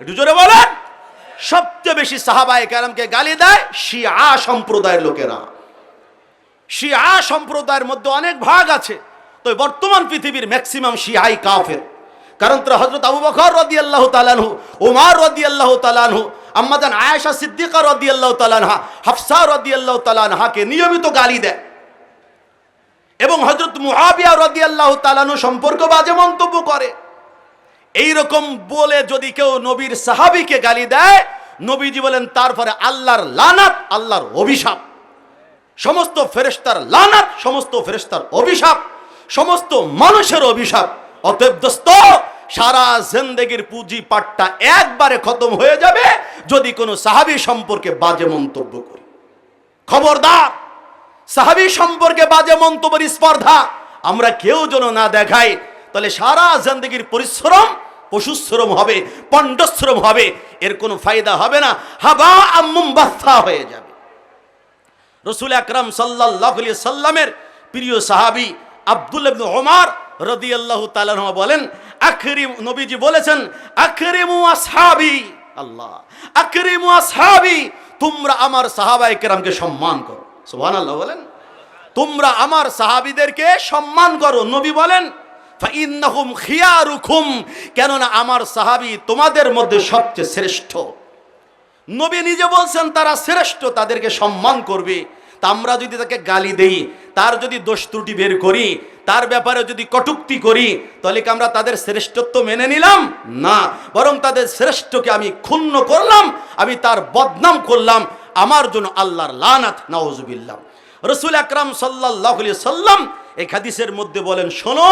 একটু জোরে বলেন। সবচেয়ে বেশি সাহাবায়ে কেরামকে গালি দেয় শিয়া সম্প্রদায়ের লোকেরা। শিয়া সম্প্রদায়ের মধ্যে অনেক ভাগ আছে, তো বর্তমান পৃথিবীর ম্যাক্সিমাম শিয়াই কাফের। কারণ তারা হযরত আবু বকর রাদিয়াল্লাহু তাআলা আনহু, ওমর রাদিয়াল্লাহু তাআলা আনহু, আম্মা জান আয়েশা সিদ্দিকা রাদিয়াল্লাহু তাআলা আনহা, হাফসা রাদিয়াল্লাহু তাআলা আনহাকে নিয়মিত গালি দেয়, এবং হযরত মুআবিয়া রাদিয়াল্লাহু তাআলা আনহু সম্পর্কে বাজে মন্তব্য করে। এই রকম বলে যদি কেউ নবীর সাহাবীকে গালি দেয়, নবীজি বলেন তারপরে আল্লাহর লানাত, আল্লাহর অভিশাপ, সমস্ত ফেরেশতার লানাত, সমস্ত ফেরেশতার অভিশাপ, সমস্ত মানুষের অভিশাপ। অতএব দোস্ত, সারা জিন্দেগীর পুঁজি পাট্টা একবারে খতম হয়ে যাবে যদি কোনো সাহাবী সম্পর্কে বাজে মন্তব্য করি। খবরদার, সাহাবী সম্পর্কে বাজে মন্তব্যের স্পর্ধা আমরা কেউ যেন না দেখাই, তাহলে সারা জিন্দেগীর পরিশ্রম পশুশ্রম হবে, পণ্ডশ্রম হবে, এর কোনো ফায়দা হবে না, হাবা মুমবাসা হয়ে যাবে। রাসূল আকরাম সাল্লাল্লাহু আলাইহি সাল্লামের প্রিয় সাহাবী আব্দুল্লাহ ইবনে ওমর রাদিয়াল্লাহু তাআলা আনহু বলেন, আকরিম, নবীজি বলেছেন আকরিমু আসহাবি, আল্লাহ আকরিমু আসহাবি, তোমরা আমার সাহাবায়ে কেরামকে সম্মান করো। সুবহানাল্লাহ বলেন, তোমরা আমার সাহাবীদেরকে সম্মান করো। নবী বলেন ফাইন্নাহুম খিয়ারুকুম, কেননা আমার সাহাবী তোমাদের মধ্যে সবচেয়ে শ্রেষ্ঠ। নবী নিজে বলছেন তারা শ্রেষ্ঠ, তাদেরকে সম্মান করবে। তা আমরা যদি তাকে গালি দেই, তার যদি দোষ ত্রুটি বের করি, তার ব্যাপারে যদি কটূক্তি করি, তাহলে কি আমরা তাদের শ্রেষ্ঠত্ব মেনে নিলাম? না, বরং তাদের শ্রেষ্ঠকে আমি ক্ষুণ্ণ করলাম, আমি তার বদনাম করলাম, আমার জন্য আল্লাহর লানাত, নাউজুবিল্লাহ। রাসূল আকরাম সাল্লাল্লাহু আলাইহি সাল্লাম এই হাদিসের মধ্যে বলেন, শোনো,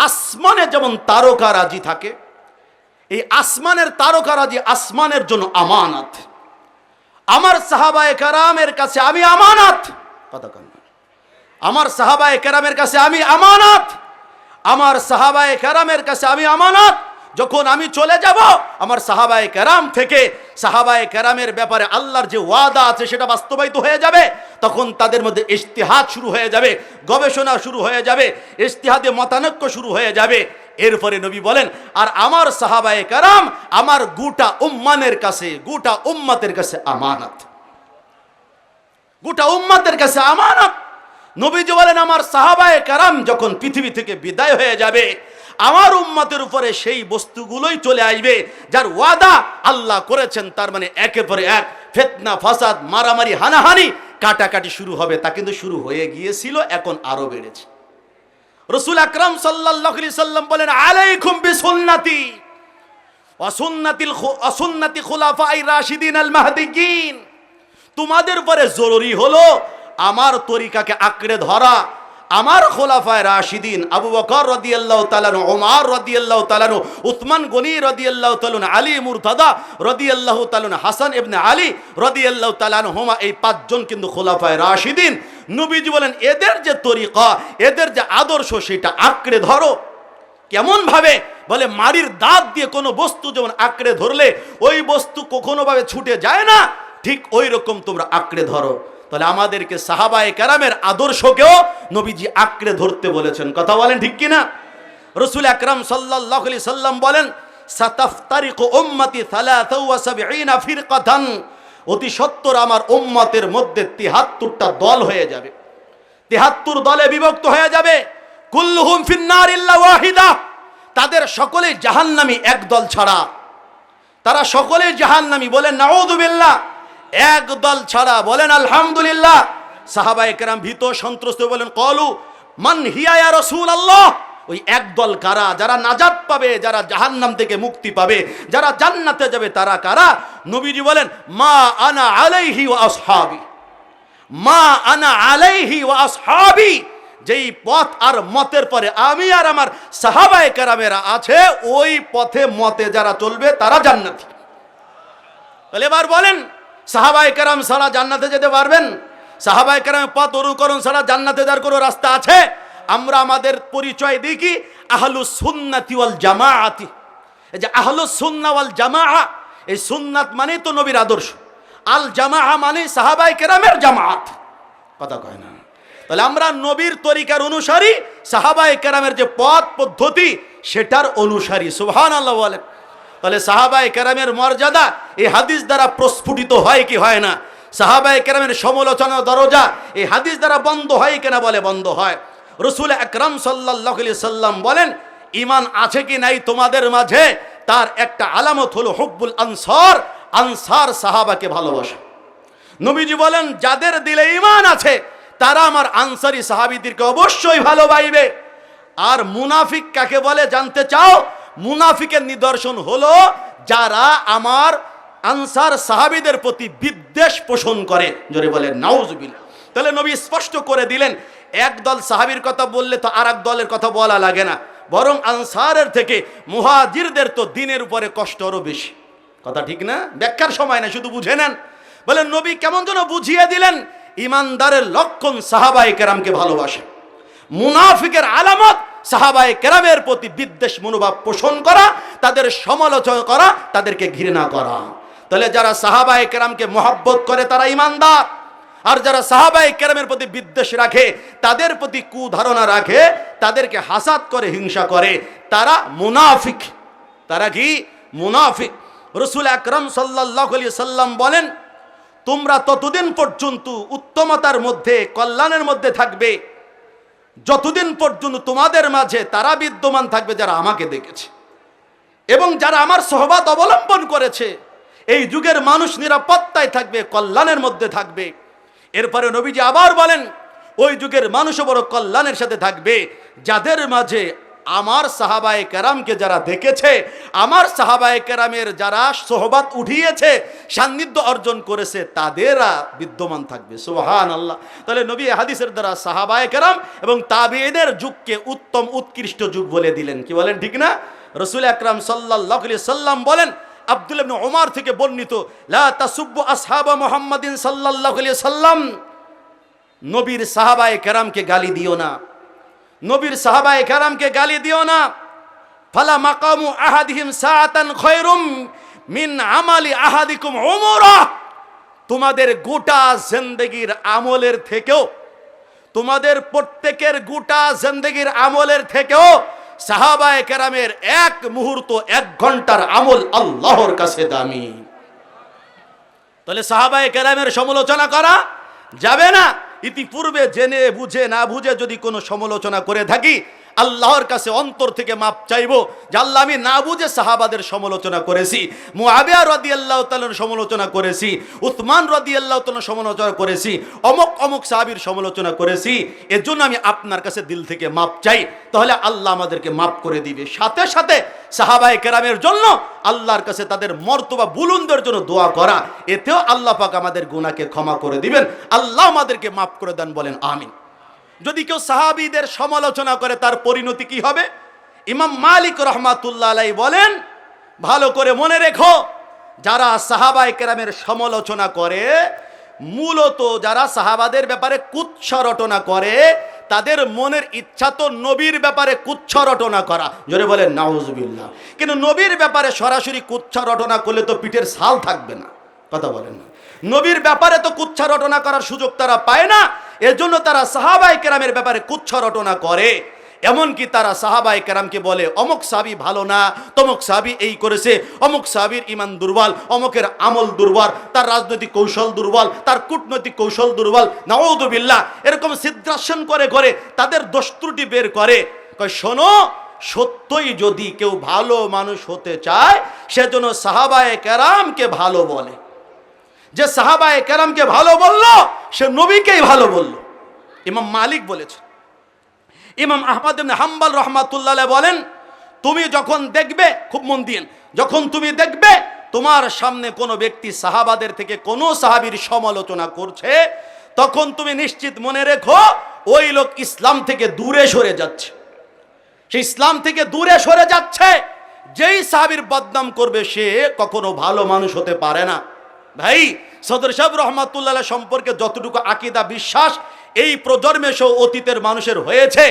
আসমানে যেমন তারকারাজি থাকে, এই আসমানের তারকারাজি আসমানের জন্য আমানত। আমার সাহাবায়ে কেরামের কাছে আমি আমানত, কথা কন, আমার সাহাবায়ে কেরামের কাছে আমি আমানত, আমার সাহাবায়ে কেরামের কাছে আমি আমানত। যখন আমি চলে যাব, আমার সাহাবায়ে কেরাম থেকে সাহাবায়ে কেরামের ব্যাপারে আল্লাহর যে ওয়াদা আছে সেটা বাস্তবায়িত হয়ে যাবে। তখন তাদের মধ্যে ইজতিহাদ শুরু হয়ে যাবে, গবেষণা শুরু হয়ে যাবে, ইজতিহাদে মতানৈক্য শুরু হয়ে যাবে। এরপরে নবী বলেন, আর আমার সাহাবায়ে কেরাম আমার গোটা উম্মানের কাছে, গোটা উম্মতের কাছে আমানত, গোটা উম্মতের কাছে আমানত। নবীজি বলেন, আমার সাহাবায়ে কেরাম যখন পৃথিবী থেকে বিদায় হয়ে যাবে, আমার উম্মতের উপরে সেই বস্তুগুলোই চলে আসবে যার ওয়াদা আল্লাহ করেছেন। তার মানে একের পরে এক ফিতনা, ফাসাদ, মারামারি, হানাহানি, কাটাকাটি শুরু হবে। তা কিন্তু শুরু হয়ে গিয়েছিল, এখন আরো বেড়েছে। রাসূল আকরাম সাল্লাল্লাহু আলাইহি সাল্লাম বলেন, আলাইকুম বিসুন্নতি ওয়া সুন্নাতি খুলাফায়ে রাশিদিন আল মাহদিয়িন। তোমাদের উপরে জরুরি হলো আমার তরিকাকে আঁকড়ে ধরা। আমার খোলাফায়ে রাশিদিন আবু বকর রাদিয়াল্লাহু তাআলা, ওমর রাদিয়াল্লাহু তাআলা, উসমান গনি রাদিয়াল্লাহু তাআলা, আলী মুরতাদা রাদিয়াল্লাহু তাআলা, হাসান ইবনে আলী রাদিয়াল্লাহু তাআলা হুমা, এই পাঁচজন কিন্তু খোলাফায়ে রাশিদিন। নবীজি বলেন এদের যে তরিকা, এদের যে আদর্শ, সেটা আঁকড়ে ধরো। কেমন ভাবে? বলে মাড়ির দাঁত দিয়ে কোনো বস্তু যেমন আঁকড়ে ধরলে ওই বস্তু কখনো ভাবে ছুটে যায় না, ঠিক ওই রকম তোমরা আঁকড়ে ধরো। তাহলে আমাদেরকে সাহাবায়ে কেরামের আদর্শকেও নবীজি আঁকড়ে ধরতে বলেছেন। কথা বলেন ঠিক কিনা? রাসূল আকরাম সাল্লাল্লাহু আলাইহি সাল্লাম বলেন, সাতাফতারিকু উম্মতি 73 ফিরকাতান, অতি সত্বর আমার উম্মতের মধ্যে 73টা দল হয়ে যাবে, 73 দলে বিভক্ত হয়ে যাবে। কুল্লুহুম ফিন্নার ইল্লা ওয়াহিদা, তাদের সকলেই জাহান্নামী এক দল ছাড়া। তারা সকলেই জাহান্নামী, বলেন নাউযু বিল্লাহ। এক দল ছাড়া, বলেন আলহামদুলিল্লাহ। সাহাবায়ে কেরাম ভীত সন্ত্রস্ত, বলেন ক্বালু মান হিয়া ইয়া রাসূলুল্লাহ। ওই এক দল কারা? যারা নাজাত পাবে, যারা জাহান্নাম থেকে মুক্তি পাবে, যারা জান্নাতে যাবে, তারা কারা? নবীজি বলেন, মা আনা আলাইহি ওয়া আসহাবি, মা আনা আলাইহি ওয়া আসহাবি, যেই পথ আর মতের পরে আমি আর আমার সাহাবায়ে কেরামেরা আছে, ওই পথে মতে যারা চলবে তারা জান্নাতি। তাহলে এবার বলেন, সাহাবায়ে কেরাম ছাড়া জান্নাতে যেতে পারবেন? সাহাবায়ে কেরামের পথ অনুকরণ ছাড়া জান্নাতে যাওয়ার কোনো রাস্তা আছে? আমরা আমাদের পরিচয় দিই কি? আহলুস সুন্নাতি ওয়াল জামাআতি। এই যে আহলুস সুন্নাহ ওয়াল জামাআ, এই সুন্নাত মানে তো নবীর আদর্শ, আল জামাআ মানে সাহাবায়ে কেরামের জামাত। কথা কয় না? তাহলে আমরা নবীর তরিকার অনুসারী, সাহাবায়ে কেরামের যে পথ পদ্ধতি সেটার অনুসারী। সুবহানাল্লাহ বলেন। তাহলে সাহাবায়ে কেরামের মর্যাদা এই হাদিস দ্বারা প্রস্ফুটিত হয় কি হয় না? সাহাবায়ে কেরামের সমালোচনা দরজা এই হাদিস দ্বারা বন্ধ হয় কিনা? বলে বন্ধ হয়। রাসূল আকরাম সাল্লাল্লাহু আলাইহি সাল্লাম বলেন, ঈমান আছে কি নাই তোমাদের মাঝে, তার একটা আলামত হলো হুব্বুল আনসার, আনসার সাহাবাকে ভালোবাসা। নবীজি বলেন, যাদের দিলে ঈমান আছে তারা আমার আনসারী সাহাবীদেরকে অবশ্যই ভালোবাসবে। আর মুনাফিক কাকে বলে জানতে চাও? মুনাফিকের নিদর্শন হলো যারা আমার আনসার সাহাবীদের প্রতি বিদ্বেষ পোষণ করে। জোরে বলে নাউজুবিল্লাহ। তাহলে নবী স্পষ্ট করে দিলেন, এক দল সাহাবীর কথা বললে তো আর এক দলের কথা বলা লাগে না, বরং আনসারের থেকে মুহাজিরদের তো দিনের উপরে কষ্ট আরো বেশি। কথা ঠিক না? ব্যাখ্যার সময় না, শুধু বুঝে নেন। বলেন নবী কেমন যেন বুঝিয়ে দিলেন, ইমানদারের লক্ষণ সাহাবায়ে কেরামকে ভালোবাসা, মুনাফিকের আলামত সাহাবায়ে কেরামের প্রতি বিদ্বেষ মনোভাব পোষণ করা, তাদের সমালোচনা করা, তাদেরকে ঘৃণা করা। তাহলে যারা সাহাবায়ে কেরামকে মহব্বত করে তারা ইমানদার, আর যারা সাহাবায়ে কেরামের প্রতি বিদ্বেষ রাখে, তাদের প্রতি কুধারণা রাখে, তাদেরকে হাসাদ করে, হিংসা করে, তারা মুনাফিক। তারা কি? মুনাফিক। রাসূল আকরাম সাল্লাল্লাহু আলাইহি সাল্লাম বলেন, তোমরা ততদিন পর্যন্ত উত্তমতার মধ্যে, কল্যাণের মধ্যে থাকবে যতদিন পর্যন্ত তোমাদের মাঝে তারা বিদ্যমান থাকবে যারা আমাকে দেখেছে এবং যারা আমার সোহবত অবলম্বন করেছে। এই যুগের মানুষ নিরাপত্তায় থাকবে, কল্যাণের মধ্যে থাকবে। এরপরে নবীজি আবার বলেন, ওই যুগের মানুষও বড় কল্যাণের সাথে থাকবে যাদের মাঝে আমার সাহাবায়ে কেরামকে যারা দেখেছে, আমার সাহাবায়ে কেরামের যারা সোহবত উঠিয়েছে, সান্নিধ্য অর্জন করেছে, তাদেরা বিদ্যমান থাকবে। সুবহানাল্লাহ। তাহলে নবী হাদিসের দ্বারা সাহাবায়ে কেরাম এবং তাবিঈনের যুগকে উত্তম উৎকৃষ্ট যুগ বলে দিলেন। কি বলেন ঠিক না? রাসূল আকরাম সাল্লাল্লাহু আলাইহি সাল্লাম বলেন, আব্দুল্লাহ ইবনে ওমর থেকে বর্ণিত, লা তাসুব্বু আসহাবা মুহাম্মাদিন সাল্লাল্লাহু আলাইহি সাল্লাম, নবীর সাহাবায়ে কেরামকে গালি দিও না, নবীর সাহাবায়ে কেরামকে গালি দিও না। ফালা মাকামু আহাদিহিম সাআতান খায়রুম মিন আমালি আহাদিকুম উমরা, তোমাদের গোটা জিন্দেগীর আমলের থেকেও, তোমাদের প্রত্যেকের গোটা জিন্দেগীর আমলের থেকেও সাহাবায়ে কেরামের এক মুহূর্ত, এক ঘন্টার আমল আল্লাহর কাছে দামি। তাহলে সাহাবায়ে কেরামের সমালোচনা করা যাবে না। ইতিপূর্বে জেনে বুঝে না বুঝে যদি কোনো সমালোচনা করে থাকি, আল্লাহর কাছে অন্তর থেকে মাপ চাইবো যে আল্লাহ, আমি না বুঝে সাহাবাদের সমালোচনা করেছি, মুআবিয়া রাদিয়াল্লাহু তাআলার সমালোচনা করেছি, উসমান রাদিয়াল্লাহু তাআলার সমালোচনা করেছি, অমুক অমুক সাহাবীর সমালোচনা করেছি, এজন্য আমি আপনার কাছে দিল থেকে মাপ চাই। তাহলে আল্লাহ আমাদেরকে মাপ করে দিবে। সাথে সাথে সাহাবায়ে কেরামের জন্য আল্লাহর কাছে তাদের মর্তবা বুলন্দের জন্য দোয়া করা, এতেও আল্লাহ পাক আমাদের গুনাহকে ক্ষমা করে দিবেন। আল্লাহ আমাদেরকে মাফ করে দেন, বলেন আমিন। যদি কেউ সাহাবীদের সমালোচনা করে তার পরিণতি কি হবে? ইমাম মালিক রাহমাতুল্লাহ আলাইহি বলেন, ভালো করে মনে রেখো, যারা সাহাবায়ে কেরামের সমালোচনা করে, মূলত যারা সাহাবাদের ব্যাপারে কুৎস রটনা করে, তাদের মনের ইচ্ছা তো নবীর ব্যাপারে কুৎস রটনা করা। জোরে বলেন নাউজুবিল্লাহ। কিন্তু নবীর ব্যাপারে সরাসরি কুৎস রটনা করলে তো পিঠের ছাল থাকবে না, কথা বলেন না। নবীর ব্যাপারে তো কুৎস রটনা করার সুযোগ তারা পায় না, এজন্য তারা সাহাবায়ে কেরামের ব্যাপারে কুৎস রটনা করে। এমনকি তারা সাহাবায়ে কেরামকে বলে অমুক সাহাবী ভালো না, তমুক সাহাবী এই করেছে, অমুক সাহাবীর ঈমান দুর্বল, অমুকের আমল দুর্বল, তার রাজনৈতিক কৌশল দুর্বল, তার কূটনৈতিক কৌশল দুর্বল, নাউযুবিল্লাহ। এরকম সিদ্ধাসন করে করে তাদের দোষ ত্রুটি বের করে। কয় শোনো, সত্যই যদি কেউ ভালো মানুষ হতে চায়, সেজন্য সাহাবায়ে কেরামকে ভালো বলে। যে সাহাবায়ে কেরামকে ভালো বলল, সে নবীকেই ভালো বলল। ইমাম মালিক বলেছে। ইমাম আহমদ ইবনে হাম্বল রাহমাতুল্লাহ আলাইহি বলেন, তুমি যখন দেখবে, খুব মন দিন, যখন তুমি দেখবে তোমার সামনে কোনো ব্যক্তি সাহাবাদের থেকে কোনো সাহাবীর সমালোচনা করছে, তখন তুমি নিশ্চিত মনে রেখো ওই লোক ইসলাম থেকে দূরে সরে যাচ্ছে। সে ইসলাম থেকে দূরে সরে যাচ্ছে। যেই সাহাবীর বদনাম করবে সে কখনো ভালো মানুষ হতে পারে না। ভাই, সদর সাহেব রহমাতুল্লাহ সম্পর্কে যতটুকু আকীদা বিশ্বাস এই প্রজন্মে সহ অতীতের মানুষের হয়েছে,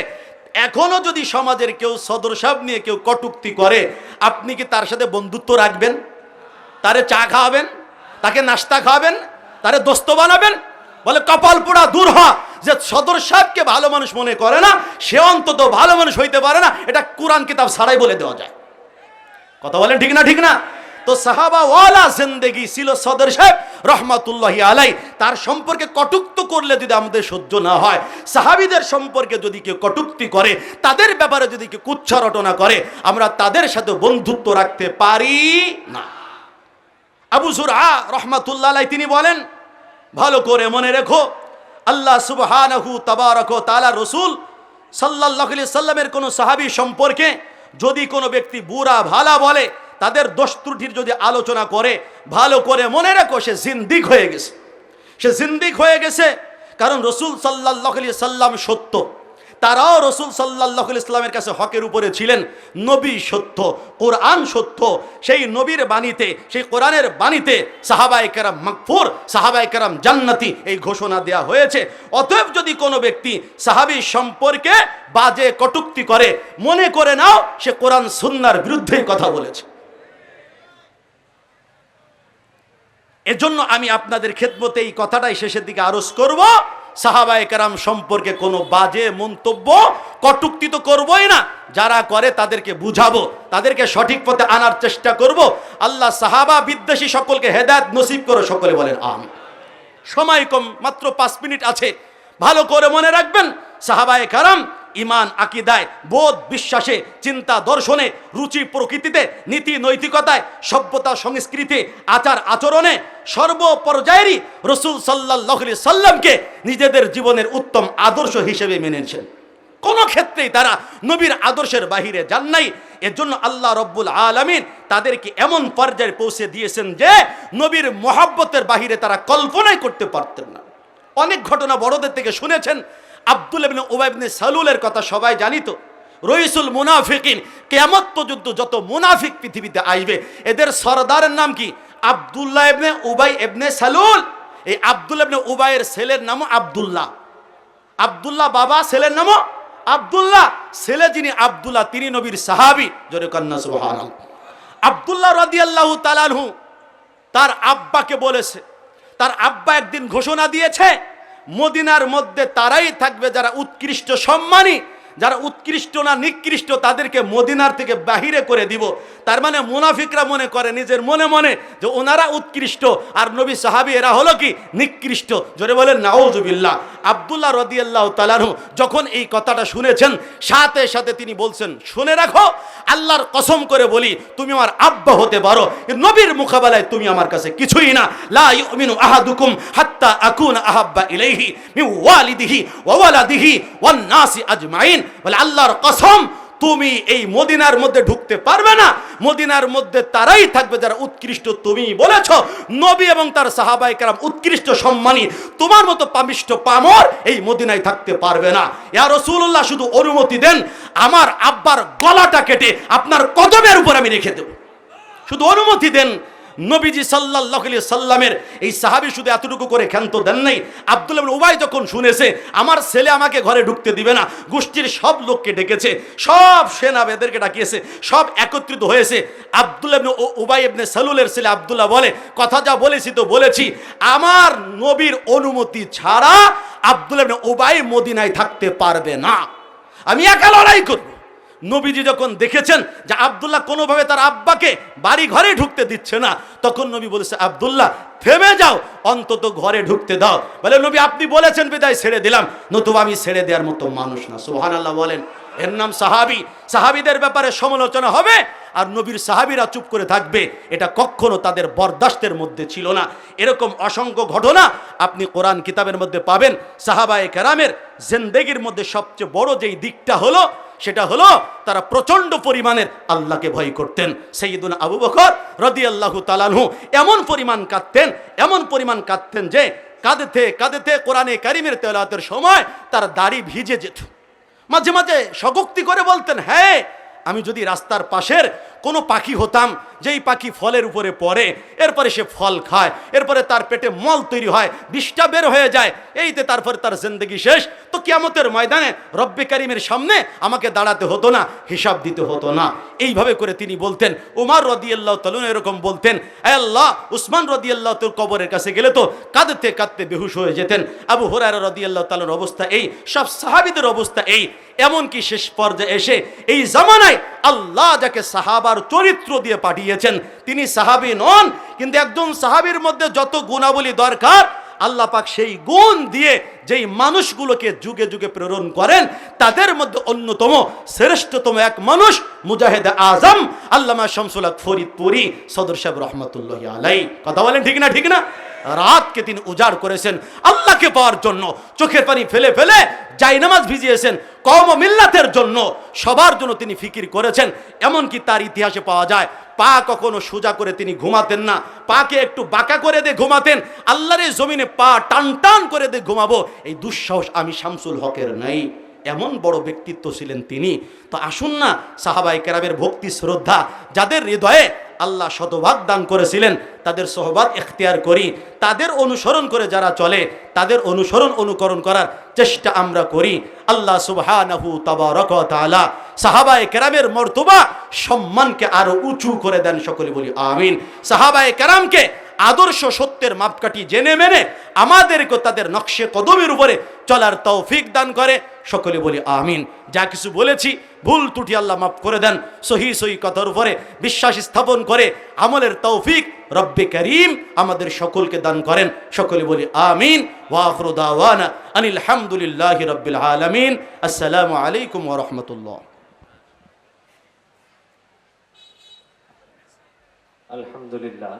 এখনো যদি সমাজের কেউ সদর সাহেব নিয়ে কেউ কটূক্তি করে, আপনি কি তার সাথে বন্ধুত্ব রাখবেন? তারে চা খাওয়াবেন? তাকে নাস্তা খাওয়াবেন? তারে দোস্ত বানাবেন? বলে কপাল পোড়া দূর হ, যে সদর সাহেবকে ভালো মানুষ মনে করে না, সে অন্তত ভালো মানুষ হইতে পারে না। এটা কোরআন কিতাব ছাড়াই বলে দেওয়া যায়। কথা বলেন ঠিক না? ঠিক না? তো সাহাবা ওয়ালা জিন্দেগি ছিল সদর সাহেব রহমাতুল্লাহি আলাইহি। তার সম্পর্কে কটূক্তি করলে যদি আমাদের সহ্য না হয়, সাহাবীদের সম্পর্কে যদি কেউ কটূক্তি করে, তাদের ব্যাপারে যদি কেউ কুৎস রটনা করে, আমরা তাদের সাথে বন্ধুত্ব রাখতে পারি না। আবু যুরআ রাহমাতুল্লাহ আলাইহি তিনি বলেন, ভালো করে মনে রেখো, আল্লাহ সুবহানাহু তাবারাক ওয়া তাআলা রাসূল সাল্লাল্লাহু আলাইহি সাল্লামের কোন সাহাবী সম্পর্কে যদি কোনো ব্যক্তি বুরা ভালা বলে, তাদের দোষ ত্রুটির যদি আলোচনা করে, ভালো করে মনে রাখো সে জিন্দিক হয়ে গেছে। সে জিন্দিক হয়ে গেছে। কারণ রাসূল সাল্লাল্লাহু আলাইহি সাল্লাম সত্য, তারাও রাসূল সাল্লাল্লাহু আলাইহি সাল্লামের কাছে হকের উপরে ছিলেন। নবী সত্য, কোরআন সত্য। সেই নবীর বাণীতে, সেই কোরআনের বাণীতে সাহাবায়ে কেরাম মাগফুর, সাহাবায়ে কেরাম জান্নাতি, এই ঘোষণা দেয়া হয়েছে। অতএব যদি কোনো ব্যক্তি সাহাবী সম্পর্কে বাজে কটূক্তি করে, মনে করে নাও সে কোরআন সুন্নাহর বিরুদ্ধেই কথা বলেছে। এজন্য আমি আপনাদের খেদমতে এই কথাটাই শেষের দিকে আরজ করব, সাহাবায়ে কেরাম সম্পর্কে কোনো বাজে মন্তব্য, কটূক্তি তো করবই না। যারা করে তাদেরকে বুঝাবো, তাদেরকে সঠিক পথে আনার চেষ্টা করব। আল্লাহ সাহাবা বিদ্বেষী সকলকে হেদায়েত নসিব করে, সকলে বলেন আমিন। সময় কম, মাত্র 5 মিনিট আছে। ভালো করে মনে রাখবেন, সাহাবায়ে কেরাম ইমান, আকিদায়, বোধ, বিশ্বাসে, চিন্তা, দর্শনে, রুচি, প্রকৃতিতে, নীতি, নৈতিকতায়, সভ্যতা, সংস্কৃতি, আচার আচরণে সর্বপর্যায়েরই রাসূল সাল্লাল্লাহু আলাইহি সাল্লামকে নিজেদের জীবনের উত্তম আদর্শ হিসেবে মেনেছেন। কোনো ক্ষেত্রেই তারা নবীর আদর্শের বাহিরে যান নাই। এজন্য আল্লাহ রব্বুল আলামিন তাদেরকে এমন পর্যায়ে পৌঁছে দিয়েছেন যে নবীর মহব্বতের বাহিরে তারা কল্পনাই করতে পারতেন না। অনেক ঘটনা বড়দের থেকে শুনেছেন। আব্দুল্লাহ ইবনে উবাই ইবনে সালুলের কথা সবাই জানিত। রইসুল মুনাফিকিন, কিয়ামত পর্যন্ত যত মুনাফিক পৃথিবীতে আসবে, এদের সরদারের নাম কি? আব্দুল্লাহ ইবনে উবাই ইবনে সালুল। এই আব্দুল্লাহ ইবনে উবাইয়ের ছেলের নামও আব্দুল্লাহ। আব্দুল্লাহ বাবা, ছেলের নামও আব্দুল্লাহ। ছেলে যিনি আব্দুল্লাহ, তিনি নবীর সাহাবী। জোরে কন্না সুবহানাল্লাহ। আব্দুল্লাহ রাদিয়াল্লাহু তাআলা আনহু তার আব্বাকে বলেছে, তার আব্বা একদিন ঘোষণা দিয়েছে, মদিনার মধ্যে তারাই থাকবে যারা উৎকৃষ্ট সম্মানী, যারা উৎকৃষ্ট না নিকৃষ্ট তাদেরকে মদিনার থেকে বাহিরে করে দিব। তার মানে মুনাফিকরা মনে করে নিজের মনে মনে যে ওনারা উৎকৃষ্ট আর নবী সাহাবী এরা হলো কি নিকৃষ্ট। জোরে বলেন নাউজুবিল্লাহ। আব্দুল্লাহ রাদিয়াল্লাহু তাআলা আনহু যখন এই কথাটা শুনেছেন সাথে সাথে তিনি বলছেন, শুনে রাখো, আল্লাহর কসম করে বলি তুমি আমার আব্বা হতে পারো, নবীর মোকাবেলায় তুমি আমার কাছে কিছুই না। লা ইউমিনু আহাদুকুম হাত্তা আকুনা আহাব্বা ইলাইহি মিন ওয়ালিদিহি ওয়া ওয়ালাদিহি ওয়ান নাসি আজমাইন। বলে আল্লাহর কসম তুমি এই মদিনার মধ্যে ঢুকতে পারবে না, মদিনার মধ্যে তারাই থাকবে যারা উৎকৃষ্ট। তুমি বলেছো নবী এবং তার সাহাবায়ে কেরাম উৎকৃষ্ট সম্মানী, তোমার মতো পাপিষ্ঠ পামর এই মদিনায় থাকতে পারবে না। ইয়া রাসূলুল্লাহ শুধু অনুমতি দেন, আমার আব্বার গলাটা কেটে আপনার কদমের উপর আমি রেখে দেব, শুধু অনুমতি দেন। নবীজি সাল্লাল্লাহু আলাইহি সাল্লামের এই সাহাবী শুধু এতটুকু করে ক্ষান্ত দেন নাই। আব্দুল্লাহ ইবনে উবাই যখন শুনেছে আমার ছেলে আমাকে ঘরে ঢুকতে দিবে না, গোষ্ঠীর সব লোককে ডেকেছে, সব সেনাবেদেরকে ডাকিয়েছে, সব একত্রিত হয়েছে। আব্দুল্লাহ ইবনে উবাই ইবনে সালুলের ছেলে আব্দুল্লাহ বলে, কথা যা বলেছি তো বলেছি, আমার নবীর অনুমতি ছাড়া আব্দুল্লাহ ইবনে উবাই মদিনায় থাকতে পারবে না, আমি একা লড়াই করব। নবীজি যখন দেখেছেন যে আব্দুল্লাহ কোনোভাবে তার আব্বাকে বাড়ি ঘরে ঢুকতে দিচ্ছে না, তখন নবী বলেছে, আব্দুল্লাহ থেমে যাও, অন্তত ঘরে ঢুকতে দাও। বলে নবী আপনি বলেছেন বিদায় ছেড়ে দিলাম, নতুবা আমি ছেড়ে দেওয়ার মতো মানুষ না। সুবহানাল্লাহ বলেন। এর নাম সাহাবী। সাহাবীদের ব্যাপারে সমালোচনা হবে আর নবীর সাহাবীরা চুপ করে থাকবে, এটা কখনো তাদের বরদাস্তের মধ্যে ছিল না। এরকম অসংখ্য ঘটনা আপনি কোরআন কিতাবের মধ্যে পাবেন। সাহাবায়ে কেরামের জিন্দেগির মধ্যে সবচেয়ে বড় যেই দিকটা হলো সেটা হলো তারা প্রচন্ড পরিমাণের আল্লাহকে ভয় করতেন। সাইয়্যিদুনা আবু বকর রাদিয়াল্লাহু তাআলা আনহু এমন পরিমাণ কাঁদতেন যে কাঁদতে কাঁদতে কোরআনে কারীমের তেলাওয়াতের সময় তার দাড়ি ভিজে যেত। মাঝে মাঝে শোকোক্তি করে বলতেন, হ্যাঁ আমি যদি রাস্তার পাশের কোনো পাখি হতাম, যেই পাখি ফলের উপরে পড়ে, এরপরে সে ফল খায়, এরপরে তার পেটে মল তৈরি হয়, বিষটা বের হয়ে যায়, এইতে তারপরে তার জিন্দেগি শেষ, তো কিয়ামতের ময়দানে রব্বে কারিমের সামনে আমাকে দাঁড়াতে হতো না, হিসাব দিতে হতো না। এইভাবে করে তিনি বলতেন। উমর রাদিয়াল্লাহু তাআলা এরকম বলতেন, আয় আল্লাহ, উসমান রাদিয়াল্লাহু তাআলার কবরের কাছে গেলে তো কাঁদতে কাঁদতে বেহুশ হয়ে যেতেন। আবু হুরায়রা রাদিয়াল্লাহু তাআলার অবস্থা এই, সব সাহাবীদের অবস্থা এই। এমনকি শেষ পর্যায়ে এসে এই জামানায় আল্লাহ যাকে সাহাবার চরিত্র দিয়ে পাঠিয়েছেন তিনি সাহাবী নন, কিন্তু একজন সাহাবীর মধ্যে যত গুণাবলী দরকার আল্লাহ পাক সেই গুণ দিয়ে যেই মানুষগুলোকে যুগে যুগে প্রেরণ করেন তাদের মধ্যে অন্যতম শ্রেষ্ঠতম এক মানুষ মুজাহিদ আজম আল্লামা শামসুল হক ফরিদপুরি সদর সাহেব রহমতুল্লাহি আলাইহি। কথা বলেন ঠিক না? ঠিক না? রাতকে তিনি উজাড় করেছেন আল্লাহকে পাওয়ার জন্য, চোখের পানি ফেলে ফেলে জায়নামাজ ভিজিয়েছেন কওম ও মিল্লাতের জন্য, সবার জন্য তিনি ফিকির করেছেন। এমনকি তার ইতিহাসে পাওয়া যায় পা কখনো সোজা করে তিনি ঘুমাতেন না, পাকে একটু বাঁকা করে দিয়ে ঘুমাতেন। আল্লাহর এই জমিনে পা টান টান করে দিয়ে ঘুমাবো এই দুঃসাহস আমি শামসুল হকের নাই। এমন বড় ব্যক্তিত্ব ছিলেন তিনি। তো আসুন না সাহাবায়ে কেরামের ভক্তি শ্রদ্ধা যাদের হৃদয়ে আল্লাহ শতভাগ দান করেছিলেন তাদের সোহবত ইখতিয়ার করি, তাদের অনুসরণ করে যারা চলে তাদের অনুকরণ করার চেষ্টা আমরা করি। আল্লাহ সুবহানাহু তাবারাক ওয়া তাআলা সাহাবায়ে কেরামের মর্তবা সম্মানকে আরো উঁচু করে দেন, সকলে বলি আমিন। সাহাবায়ে কেরামকে আদর্শ সত্যের মাপকাঠি জেনে মেনে আমাদেরকে তাদের নকশে কদমের উপরে চলার তৌফিক দান করে, সকলে বলি আমিন। যা কিছু বলেছি ভুল ত্রুটি আল্লাহ মাফ করে দেন, সহি কথার উপরে বিশ্বাস স্থাপন করে আমলের তৌফিক রব্বে করিম আমাদের সকলকে দান করেন, সকলে বলি আমিন। ওয়া আখিরু দাওয়ানা আনিল হামদুলিল্লাহি রাব্বিল আলামিন। আসসালামু আলাইকুম ওয়া রাহমাতুল্লাহ। আলহামদুলিল্লাহ।